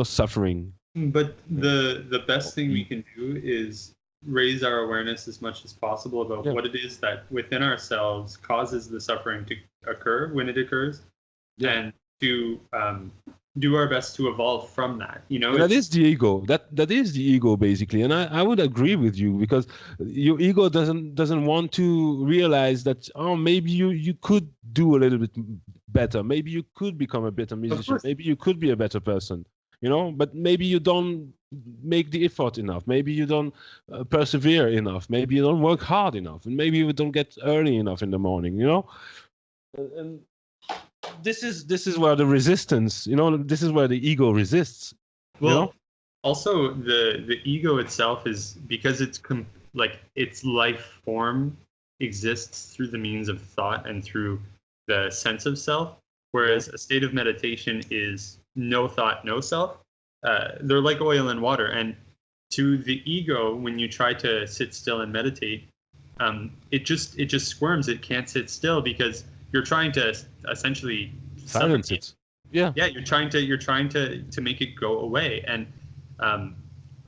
Suffering. But the best thing we can do is raise our awareness as much as possible about what it is that within ourselves causes the suffering to occur when it occurs, and to do our best to evolve from that. And that is the ego. That is the ego, basically. And I would agree with you, because your ego doesn't want to realize that, maybe you could do a little bit better. Maybe you could become a better musician. Maybe you could be a better person. But maybe you don't make the effort enough. Maybe you don't persevere enough. Maybe you don't work hard enough, and maybe you don't get early enough in the morning. And this is where the resistance. This is where the ego resists. Well, also the ego itself is, because it's its life form exists through the means of thought and through the sense of self, whereas a state of meditation is no thought, no self. They're like oil and water. And to the ego, when you try to sit still and meditate, it just squirms. It can't sit still because you're trying to essentially silence it. Yeah. You're trying to make it go away. And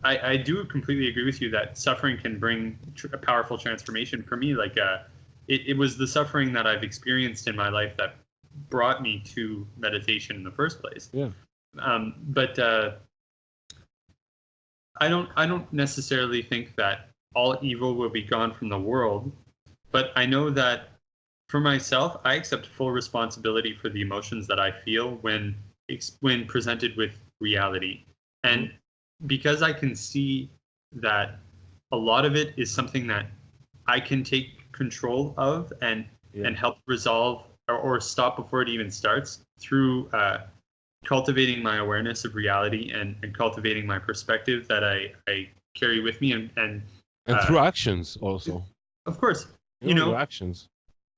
I do completely agree with you that suffering can bring a powerful transformation. For me, it was the suffering that I've experienced in my life that brought me to meditation in the first place. Yeah. But I don't necessarily think that all evil will be gone from the world. But I know that for myself, I accept full responsibility for the emotions that I feel when presented with reality. And because I can see that a lot of it is something that I can take control of and help resolve or stop before it even starts through cultivating my awareness of reality and cultivating my perspective that I carry with me and And through actions also. Of course. Through actions.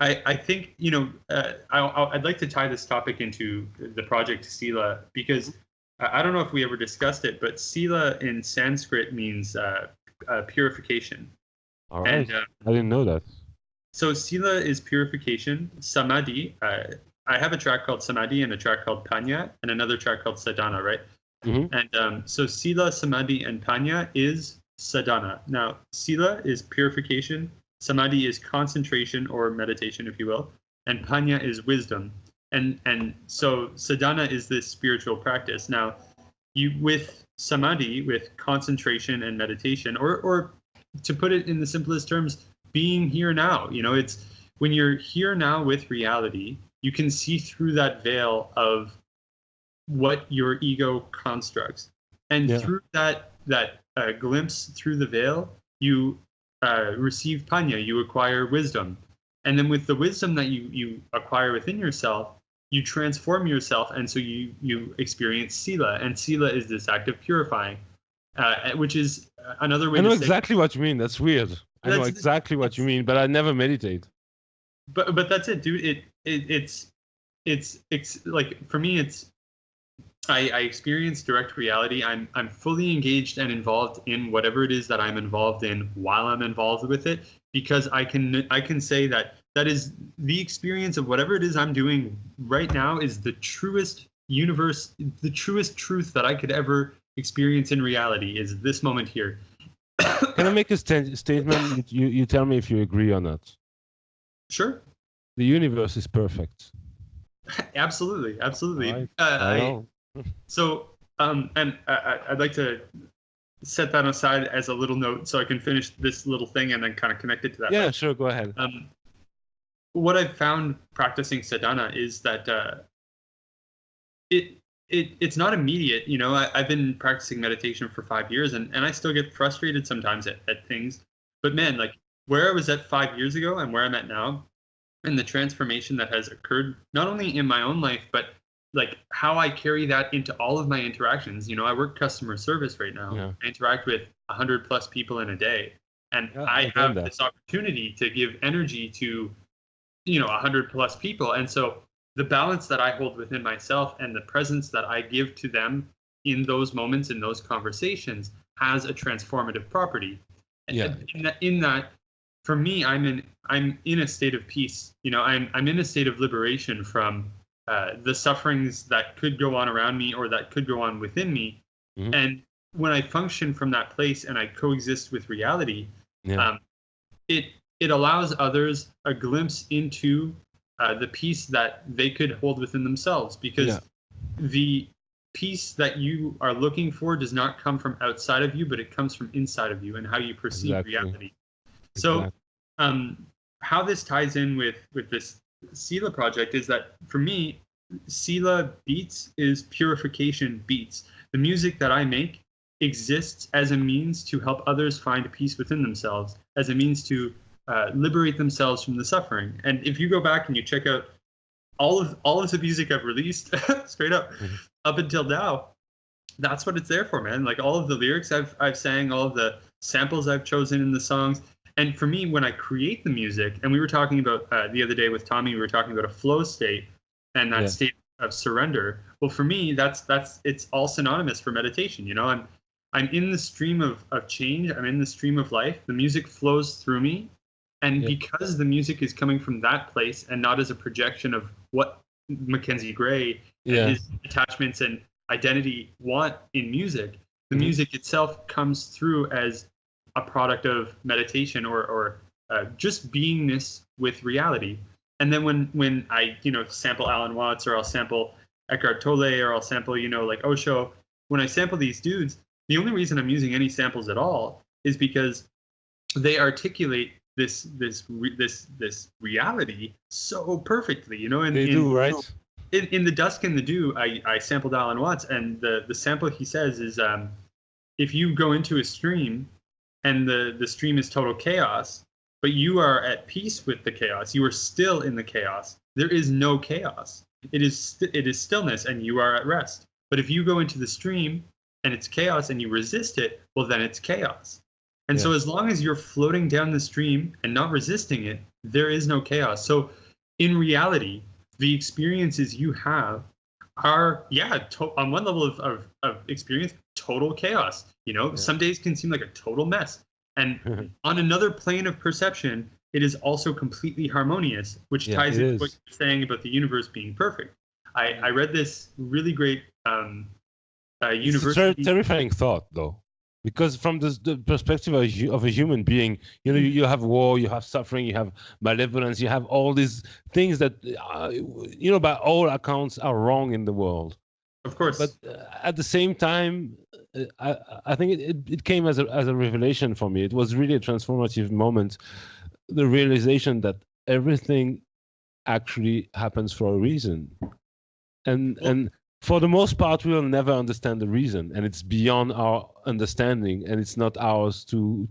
I think, I'd like to tie this topic into the project Sila, because I don't know if we ever discussed it, but Sila in Sanskrit means purification. All right. And, I didn't know that. So Sila is purification. Samadhi, I have a track called Samadhi and a track called Panya and another track called Sadhana, right? Mm-hmm. And so Sila, Samadhi, and Panya is sadhana. Now, Sila is purification, Samadhi is concentration or meditation, if you will, and Panya is wisdom. And so sadhana is this spiritual practice. Now, you with Samadhi, with concentration and meditation, or to put it in the simplest terms, being here now. It's when you're here now with reality, you can see through that veil of what your ego constructs, and through that glimpse through the veil, you receive panya, you acquire wisdom, and then with the wisdom that you acquire within yourself, you transform yourself, and so you experience sila, and sila is this act of purifying, which is another way. I know to say, exactly what you mean. That's weird. I know exactly what you mean, but I never meditate. But that's it, dude. It's like, for me, it's I experience direct reality. I'm fully engaged and involved in whatever it is that I'm involved in while I'm involved with it, because I can say that is the experience of whatever it is I'm doing right now is the truest universe, the truest truth that I could ever experience in reality is this moment here. Can I make a statement? You tell me if you agree or not. Sure. The universe is perfect. Absolutely. Right. I know. So, and I'd like to set that aside as a little note so I can finish this little thing and then kind of connect it to that. Yeah, sure. Go ahead. What I've found practicing sadhana is that it's not immediate. I've been practicing meditation for 5 years, and I still get frustrated sometimes at things. But man, like where I was at 5 years ago and where I'm at now, and the transformation that has occurred, not only in my own life, but like how I carry that into all of my interactions. I work customer service right now. Yeah. I interact with 100+ people in a day, and I have this opportunity to give energy to 100+ people. And so the balance that I hold within myself and the presence that I give to them in those moments, in those conversations, has a transformative property. Yeah. In that, for me, I'm in a state of peace. I'm in a state of liberation from the sufferings that could go on around me or that could go on within me. Mm-hmm. And when I function from that place and I coexist with reality, it allows others a glimpse into the peace that they could hold within themselves, because the peace that you are looking for does not come from outside of you, but it comes from inside of you and how you perceive reality. So how this ties in with this Sila project is that, for me, Sila beats is purification beats. The music that I make exists as a means to help others find peace within themselves, as a means to liberate themselves from the suffering. And if you go back and you check out all of the music I've released, straight up, up until now, that's what it's there for, man. Like all of the lyrics I've sang, all of the samples I've chosen in the songs. And for me, when I create the music, and we were talking about the other day with Tommy, we were talking about a flow state and that state of surrender. Well, for me, that's it's all synonymous for meditation. I'm in the stream of change. I'm in the stream of life. The music flows through me. And because the music is coming from that place and not as a projection of what Mackenzie Gray and his attachments and identity want in music, the music itself comes through as a product of meditation or just beingness with reality. And then when I sample Alan Watts, or I'll sample Eckhart Tolle, or I'll sample like Osho, when I sample these dudes, the only reason I'm using any samples at all is because they articulate this reality so perfectly, and they do, right? In The Dusk and the Dew, I sampled Alan Watts, and the sample he says is, if you go into a stream and the stream is total chaos, but you are at peace with the chaos, you are still in the chaos, there is no chaos. It is stillness, and you are at rest. But if you go into the stream and it's chaos and you resist it, well, then it's chaos. And so as long as you're floating down the stream and not resisting it, there is no chaos. So in reality, the experiences you have are, on one level of experience, total chaos. Some days can seem like a total mess. And on another plane of perception, it is also completely harmonious, which ties into what you're saying about the universe being perfect. I read this really great university. It's a terrifying thought, though. Because from the perspective of a human being, you have war, you have suffering, you have malevolence, you have all these things that, by all accounts, are wrong in the world. Of course. But at the same time, I think it came as a revelation for me. It was really a transformative moment. The realization that everything actually happens for a reason. And for the most part, we will never understand the reason, and it's beyond our understanding, and it's not ours to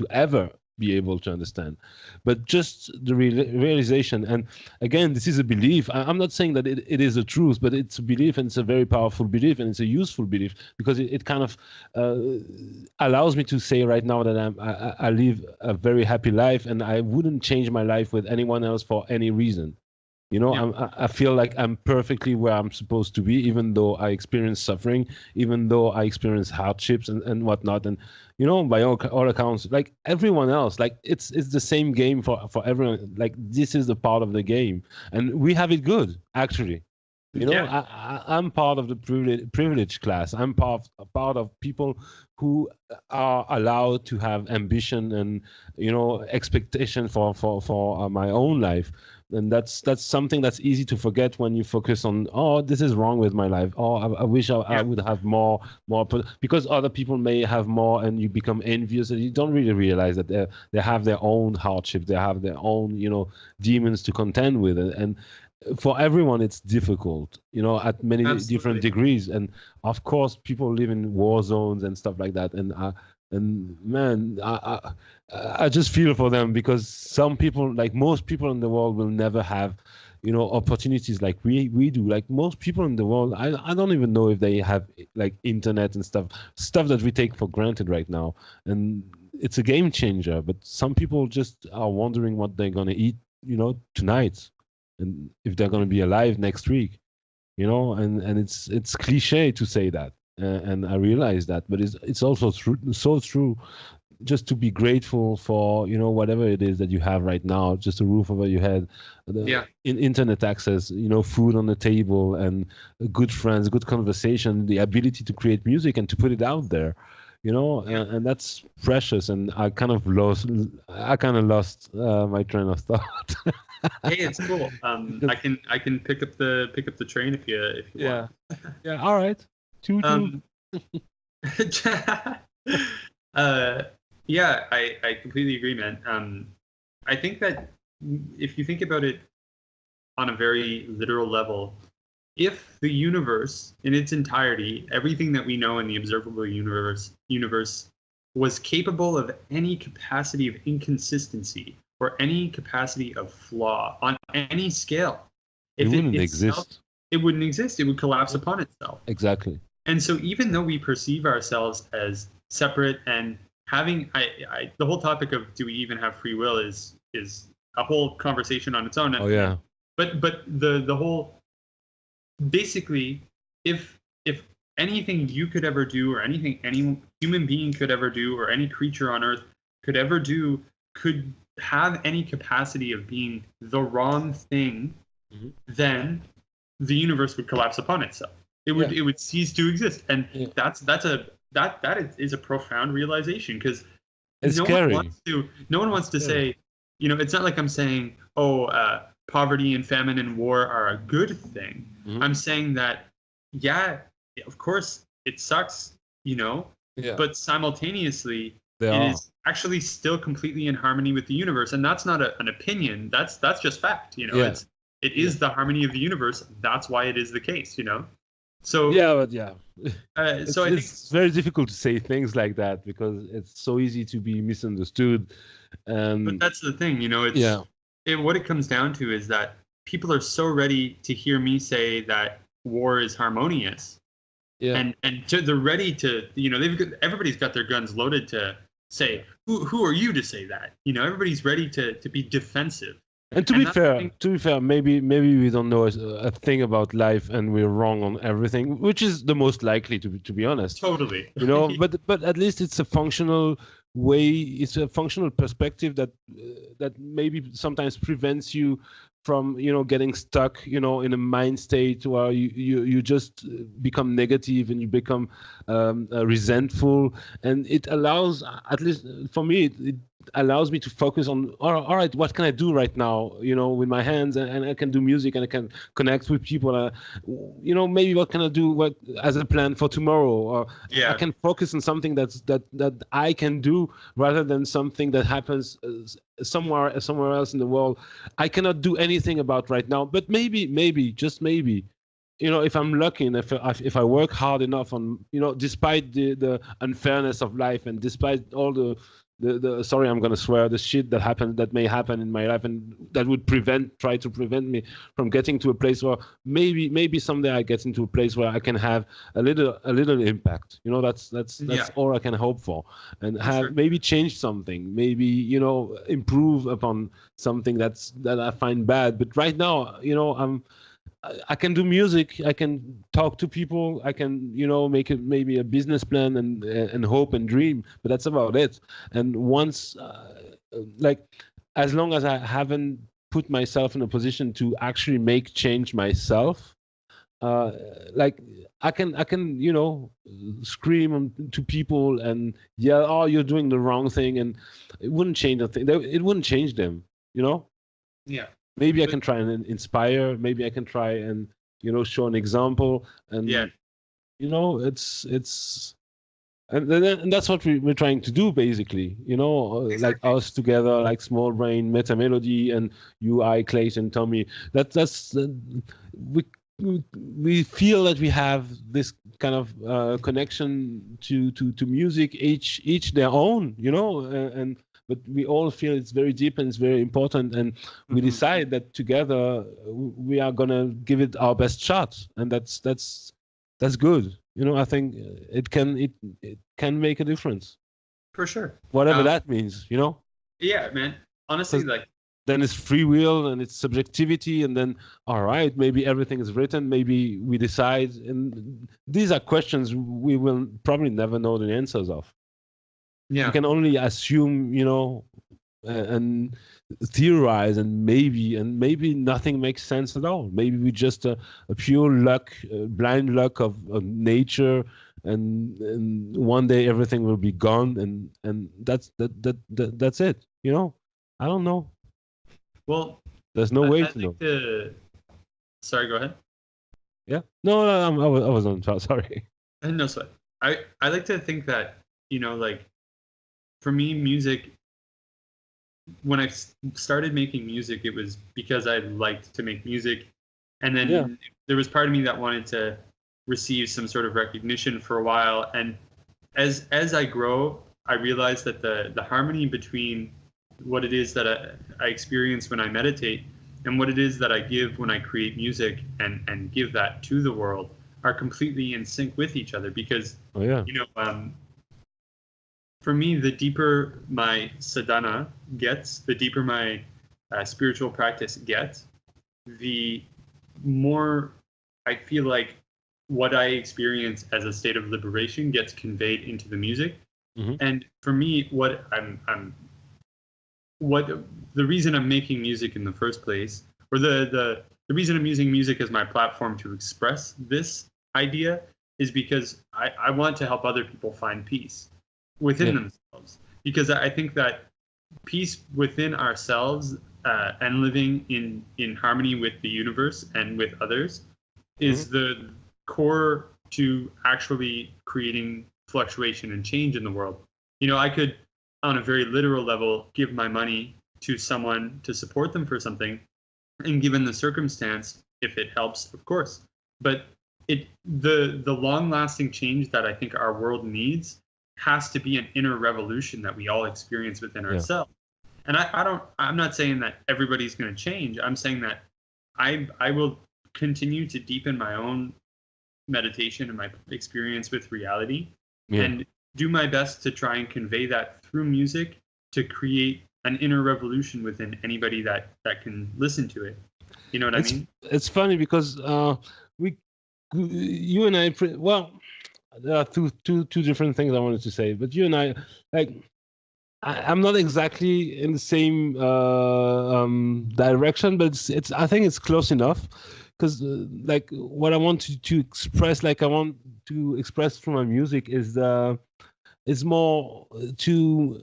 ever be able to understand. But just the realization, and again, this is a belief. I'm not saying that it is the truth, but it's a belief, and it's a very powerful belief, and it's a useful belief, because it kind of allows me to say right now that I live a very happy life, and I wouldn't change my life with anyone else for any reason. I feel like I'm perfectly where I'm supposed to be, even though I experience suffering, even though I experience hardships and whatnot. And, by all accounts, like everyone else, like it's the same game for everyone. Like, this is the part of the game. And we have it good, actually. I'm part of the privileged class. I'm part of people who are allowed to have ambition and, expectation for my own life. And that's something that's easy to forget when you focus on, this is wrong with my life. I wish I would have more, because other people may have more, and you become envious, and you don't really realize that they have their own hardship, they have their own, demons to contend with, and for everyone it's difficult, at many different degrees. And of course, people live in war zones and stuff like that. And man, I just feel for them, because some people, like most people in the world, will never have, opportunities like we do. Like most people in the world, I don't even know if they have like internet and stuff that we take for granted right now. And it's a game changer. But some people just are wondering what they're gonna eat, tonight, and if they're gonna be alive next week. And it's cliche to say that. And I realize that, but it's also so true. Just to be grateful for whatever it is that you have right now, just a roof over your head, internet access, food on the table, and good friends, good conversation, the ability to create music and to put it out there, and that's precious. And I kind of lost my train of thought. Hey, it's cool. I can pick up the train if you want. Yeah. All right. I completely agree, man. I think that if you think about it on a very literal level, if the universe in its entirety, everything that we know in the observable universe was capable of any capacity of inconsistency or any capacity of flaw on any scale, it wouldn't exist. It wouldn't exist. It would collapse upon itself. Exactly. And so even though we perceive ourselves as separate and having, the whole topic of do we even have free will is a whole conversation on its own. But the whole, basically, if anything you could ever do, or anything any human being could ever do, or any creature on Earth could ever do, could have any capacity of being the wrong thing, then the universe would collapse upon itself. It would cease to exist, and that is a profound realization, because no one wants to say, it's not like I'm saying, poverty and famine and war are a good thing. I'm saying that, of course it sucks, but simultaneously it is actually still completely in harmony with the universe, and that's not an opinion. That's just fact. It is the harmony of the universe. That's why it is the case. So it's very difficult to say things like that, because it's so easy to be misunderstood. But that's the thing, what it comes down to is that people are so ready to hear me say that war is harmonious, and they're ready to, everybody's got their guns loaded to say, who are you to say that? You know, everybody's ready to be defensive. And to be fair, maybe we don't know a thing about life, and we're wrong on everything, which is the most likely, to be honest. Totally. You know, but at least it's a functional way. It's a functional perspective that maybe sometimes prevents you from, you know, getting stuck, you know, in a mind state where you just become negative and you become resentful, and it allows, at least for me, it allows me to focus on, all right, what can I do right now, you know, with my hands, and I can do music, and I can connect with people, you know, maybe what can I do as a plan for tomorrow, or I can focus on something that I can do, rather than something that happens somewhere else in the world I cannot do anything about right now. But maybe just maybe, you know, if I'm lucky, and if I work hard enough on, you know, despite the unfairness of life, and despite all the sorry, I'm gonna swear, the shit that may happen in my life, and that would try to prevent me from getting to a place where maybe someday I get into a place where I can have a little impact. You know, that's all I can hope for, and have maybe change something, maybe, you know, improve upon something that I find bad. But right now, you know, I can do music, I can talk to people, I can, you know, make maybe a business plan and hope and dream, but that's about it. And once, like, as long as I haven't put myself in a position to actually make change myself, like, I can, you know, scream to people and yell, "Oh, you're doing the wrong thing," and it wouldn't change a thing. It wouldn't change them, you know. Yeah. Maybe I can try and inspire. Maybe I can try and, you know, show an example. And you know, it's and that's what we're trying to do, basically. You know, like us together, like Smallbrain, Meta Melody, and UI, Clayton, Tommy. That's we feel that we have this kind of connection to music, each their own, you know, but we all feel it's very deep and it's very important, and we decide that together we are gonna give it our best shot, and that's good. You know, I think it can make a difference. For sure. Whatever that means, you know? Yeah, man. Honestly, like, then it's free will and it's subjectivity, and then, all right, maybe everything is written, maybe we decide, and these are questions we will probably never know the answers of. Yeah. You can only assume, you know, and theorize, and maybe nothing makes sense at all. Maybe we just a pure luck, blind luck of nature, and one day everything will be gone, and that's it. You know, I don't know. Well, there's no way to know. Sorry, go ahead. Yeah. No, I was on. Sorry. No sweat. I like to think that, you know, like, for me, music, when I started making music, it was because I liked to make music. And then there was part of me that wanted to receive some sort of recognition for a while. And as I grow, I realize that the harmony between what it is that I experience when I meditate and what it is that I give when I create music and give that to the world are completely in sync with each other. Because, you know, for me, the deeper my sadhana gets, the deeper my spiritual practice gets, the more I feel like what I experience as a state of liberation gets conveyed into the music. And for me, what the reason I'm making music in the first place, or the reason I'm using music as my platform to express this idea, is because I want to help other people find peace within themselves. Because I think that peace within ourselves and living in harmony with the universe and with others is the core to actually creating fluctuation and change in the world. You know, I could, on a very literal level, give my money to someone to support them for something, and given the circumstance, if it helps, of course. But the long-lasting change that I think our world needs has to be an inner revolution that we all experience within ourselves. And I'm not saying that everybody's going to change. I'm saying that I will continue to deepen my own meditation and my experience with reality, and do my best to try and convey that through music to create an inner revolution within anybody that can listen to it. You know what I mean? It's funny because you and I, well, there are two different things I wanted to say, but you and I, like, I'm not exactly in the same direction, but it's I think it's close enough, because like what I want to express, like I want to express through my music is more to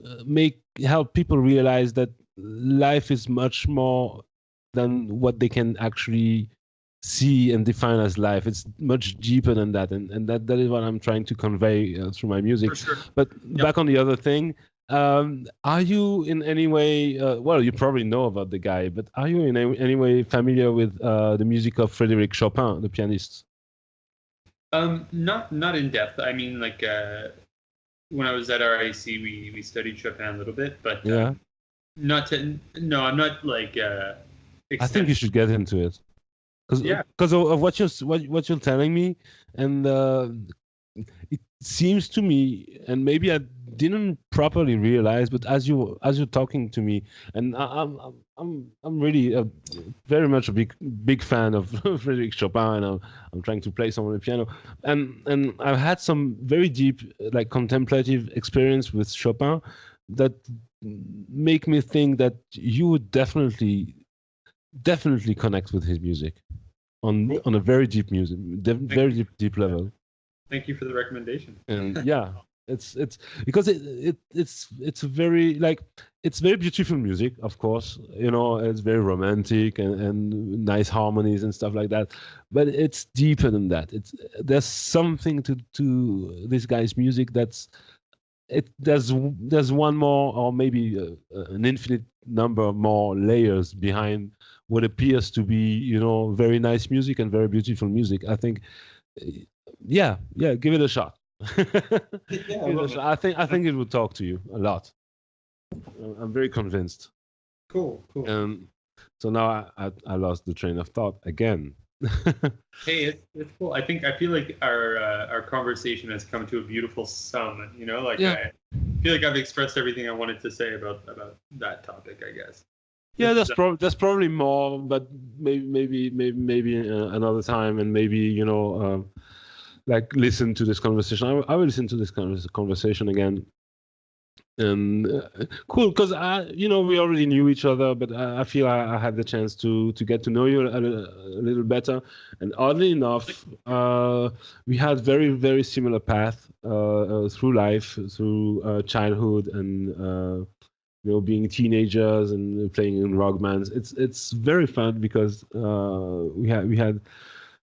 help people realize that life is much more than what they can actually see and define as life. It's much deeper than that, and that is what I'm trying to convey through my music. For sure. But back on the other thing, are you in any way, well, you probably know about the guy, but are you in any way familiar with the music of Frédéric Chopin, the pianist? Not in depth. I mean, like when I was at RIC, we studied Chopin a little bit, but Yeah. I'm not like. I think you should get into it, because of what you're telling me, and it seems to me, and maybe I didn't properly realize, but as you're talking to me, and I'm really very much a big fan of Frédéric Chopin, and I'm trying to play some on the piano, and I've had some very deep, like, contemplative experience with Chopin that make me think that you would definitely connect with his music on a very deep deep level. Thank you for the recommendation. And yeah, it's because it's very, like, it's very beautiful music, of course, you know, it's very romantic and nice harmonies and stuff like that, but it's deeper than that. There's something to this guy's music there's one more, or maybe an infinite number of more layers behind what appears to be, you know, very nice music and very beautiful music. I think, yeah, give it a shot. Give it a shot. I think it would talk to you a lot. I'm very convinced. Cool. So now I lost the train of thought again. Hey, it's cool. I feel like our conversation has come to a beautiful sum. You know, like I feel like I've expressed everything I wanted to say about that topic, I guess. Yeah, there's probably more, but maybe another time, and maybe, you know, like, listen to this conversation. I will listen to this conversation again. And cool, because you know, we already knew each other, but I feel I had the chance to get to know you a little better. And oddly enough, we had very, very similar path through life, through childhood, and you know, being teenagers and playing in rock bands. It's very fun because we had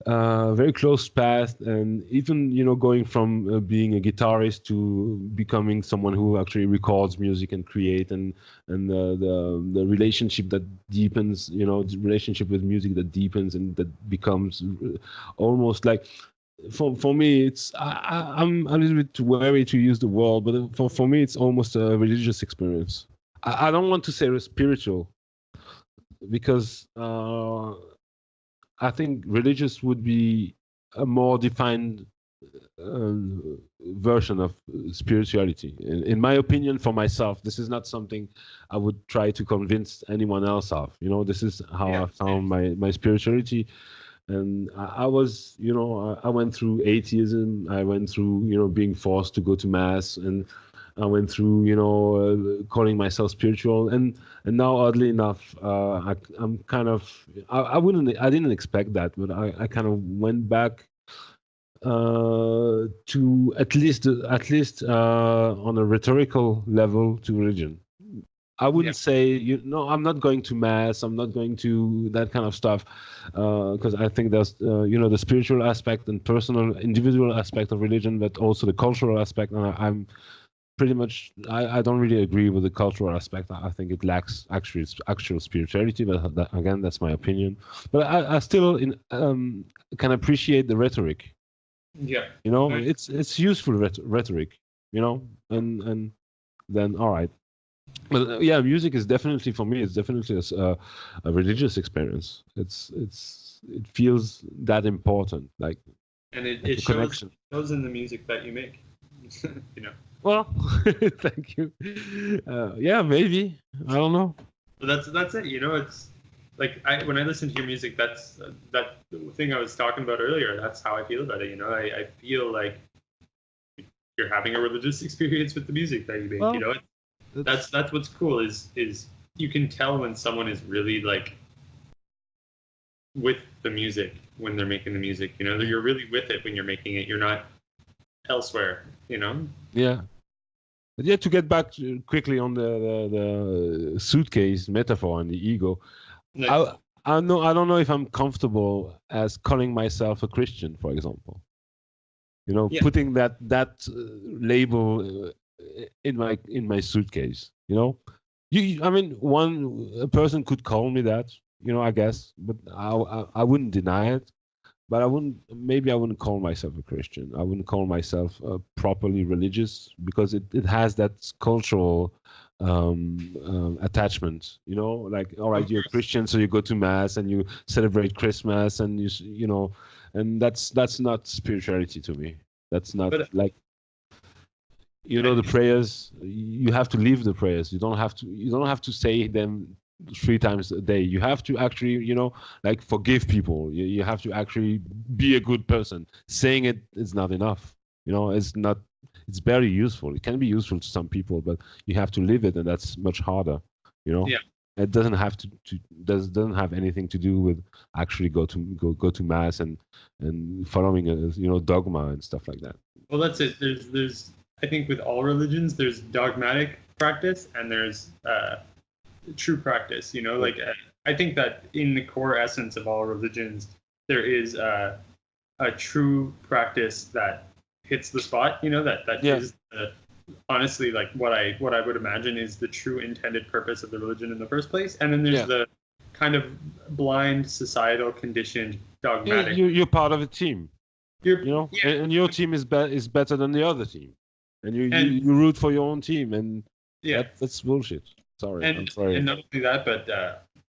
very close path, and even, you know, going from being a guitarist to becoming someone who actually records music and create, and the relationship that deepens, you know, the relationship with music that deepens and that becomes almost like, for me, it's I'm a little bit wary to use the word, but for me it's almost a religious experience. I don't want to say spiritual, because I think religious would be a more defined version of spirituality. In my opinion, for myself, this is not something I would try to convince anyone else of. You know, this is how I found my spirituality. And I was, you know, I went through atheism. I went through, you know, being forced to go to mass, and I went through, you know, calling myself spiritual, and now, oddly enough, I'm kind of, I didn't expect that, but I kind of went back to at least on a rhetorical level, to religion. I wouldn't say, you know, I'm not going to mass, I'm not going to that kind of stuff, because I think there's, you know, the spiritual aspect and personal, individual aspect of religion, but also the cultural aspect. And I'm pretty much, I don't really agree with the cultural aspect. I think it lacks actual spirituality, but again, that's my opinion. But I still can appreciate the rhetoric. Yeah. You know, it's useful rhetoric, you know, and then, all right. But yeah, music is definitely, for me, it's definitely a religious experience. It feels that important, like, and it shows in the music that you make. you know. Well, thank you. Yeah, maybe. I don't know. But that's it. You know, it's like when I listen to your music, that's that thing I was talking about earlier. That's how I feel about it. You know, I feel like you're having a religious experience with the music that you make. Well, You know, that's what's cool is you can tell when someone is really like with the music when they're making the music. You know, you're really with it when you're making it. You're not elsewhere. You know. Yeah. But yeah, to get back quickly on the suitcase metaphor and the ego, Nice. I don't know if I'm comfortable as calling myself a Christian, for example. You know, Yeah. putting that label in my suitcase. You know, I mean, a person could call me that. You know, I guess, but I wouldn't deny it. But I wouldn't call myself a Christian. I wouldn't call myself properly religious because it has that cultural attachment. You know, like, all right, you're a Christian, so you go to mass and you celebrate Christmas, and you know, and that's not spirituality to me. That's not like, you know, the prayers. You have to live the prayers. You don't have to say them 3 times a day. You have to actually, you know, like, forgive people. You have to actually be a good person. Saying it is not enough. You know, it's very useful. It can be useful to some people, but you have to live it, and that's much harder. You know. Yeah. It doesn't have doesn't have anything to do with actually go to mass and following a dogma and stuff like that. Well, that's it. There's I think with all religions, there's dogmatic practice and there's true practice. You know, like I think that in the core essence of all religions, there is a true practice that hits the spot. You know, that is honestly like what I would imagine is the true intended purpose of the religion in the first place. And then there's the kind of blind, societal, conditioned, dogmatic. You're part of a team. And your team is better than the other team, and you root for your own team, and that's bullshit. I'm sorry. And not only that, but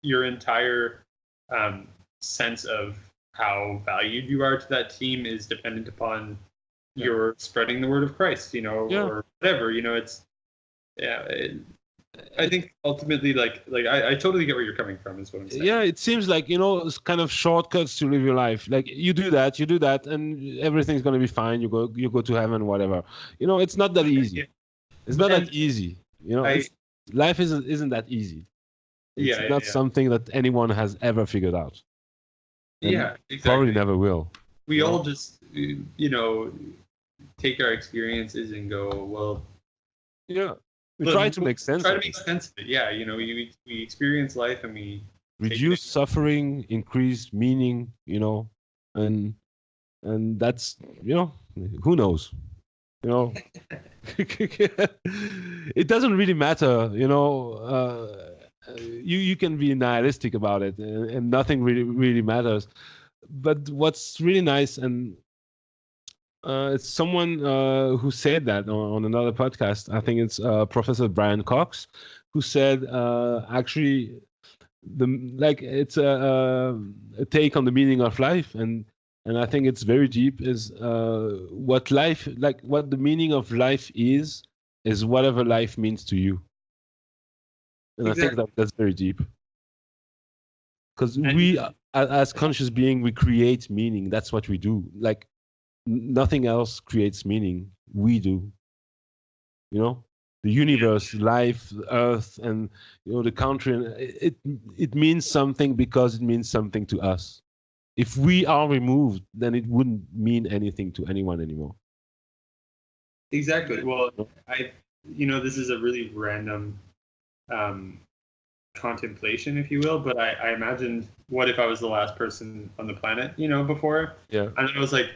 your entire sense of how valued you are to that team is dependent upon your spreading the word of Christ, or whatever. It's I think ultimately, like I totally get where you're coming from, is what I'm saying. Yeah, it seems like, it's kind of shortcuts to live your life. Like, you do that, and everything's gonna be fine. You go to heaven, whatever. It's not that easy. Yeah. It's not that easy. Life isn't that easy. It's not something that anyone has ever figured out. And exactly. Probably never will. We all just take our experiences and go, well. Yeah. We try to make sense. Try to make sense of it. Yeah, we experience life and we reduce suffering, increase meaning. And that's who knows. It doesn't really matter. You can be nihilistic about it, and nothing really matters. But what's really nice, and it's someone who said that on another podcast. I think it's Professor Brian Cox, who said actually it's a take on the meaning of life, and I think it's very deep. Is what the meaning of life is whatever life means to you, and exactly. I think that's very deep. Because we, as conscious being, we create meaning. That's what we do. Like, nothing else creates meaning. We do. The universe, life, Earth, and the country. It means something because it means something to us. If we are removed, then it wouldn't mean anything to anyone anymore. Exactly. Well, this is a really random contemplation, if you will, but I imagined, what if I was the last person on the planet, before? Yeah. And I was like,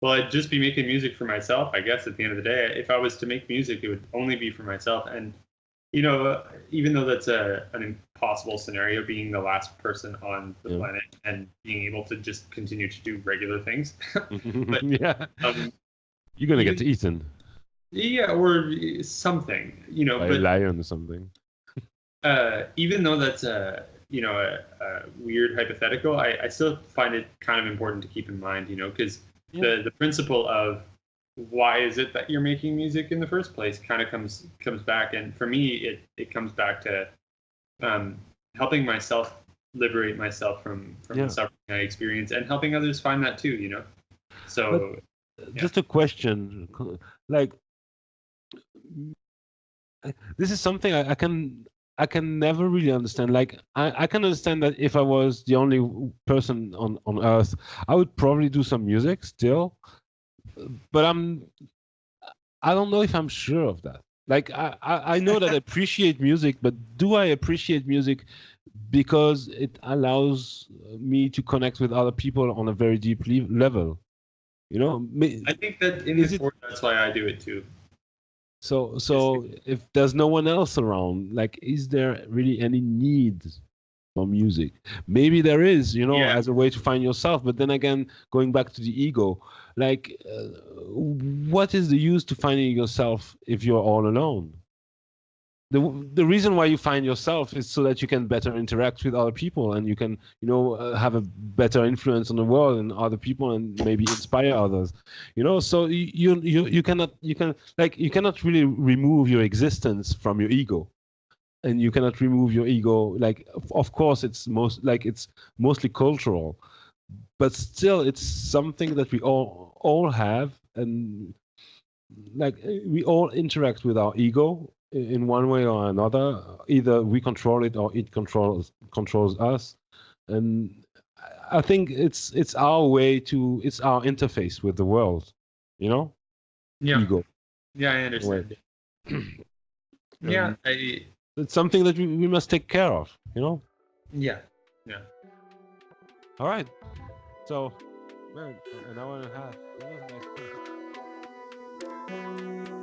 well, I'd just be making music for myself, I guess, at the end of the day. If I was to make music, it would only be for myself. And, even though that's an impossible scenario, being the last person on the planet and being able to just continue to do regular things. But, you're going to get eaten. Yeah, or something, By a lion or something. Even though that's a weird hypothetical, I still find it kind of important to keep in mind, because the principle of why is it that you're making music in the first place kind of comes back. And for me, it comes back to helping myself liberate myself from the suffering I experience, and helping others find that too, you know. So just a question, like, this is something I can never really understand. Like, I can understand that if I was the only person on earth, I would probably do some music still, but I don't know if I'm sure of that. Like, I know that I appreciate music, but do I appreciate music because it allows me to connect with other people on a very deep level? You know, I think that in the sport, that's why I do it too. So if there's no one else around, like, is there really any need for music? Maybe there is, you know, as a way to find yourself. But then again, going back to the ego, like, what is the use to finding yourself if you're all alone? The reason why you find yourself is so that you can better interact with other people, and you can, you know, have a better influence on the world and other people, and maybe inspire others, you know. So you cannot really remove your existence from your ego, and you cannot remove your ego. Like, of course, it's mostly cultural, but still it's something that we all have, and like, we all interact with our ego in one way or another. Either we control it or it controls us. And I think it's our way to, it's our interface with the world, you know. Ego. I understand. It's something that we must take care of, you know. All right, so, well, an hour and a half. That was nice.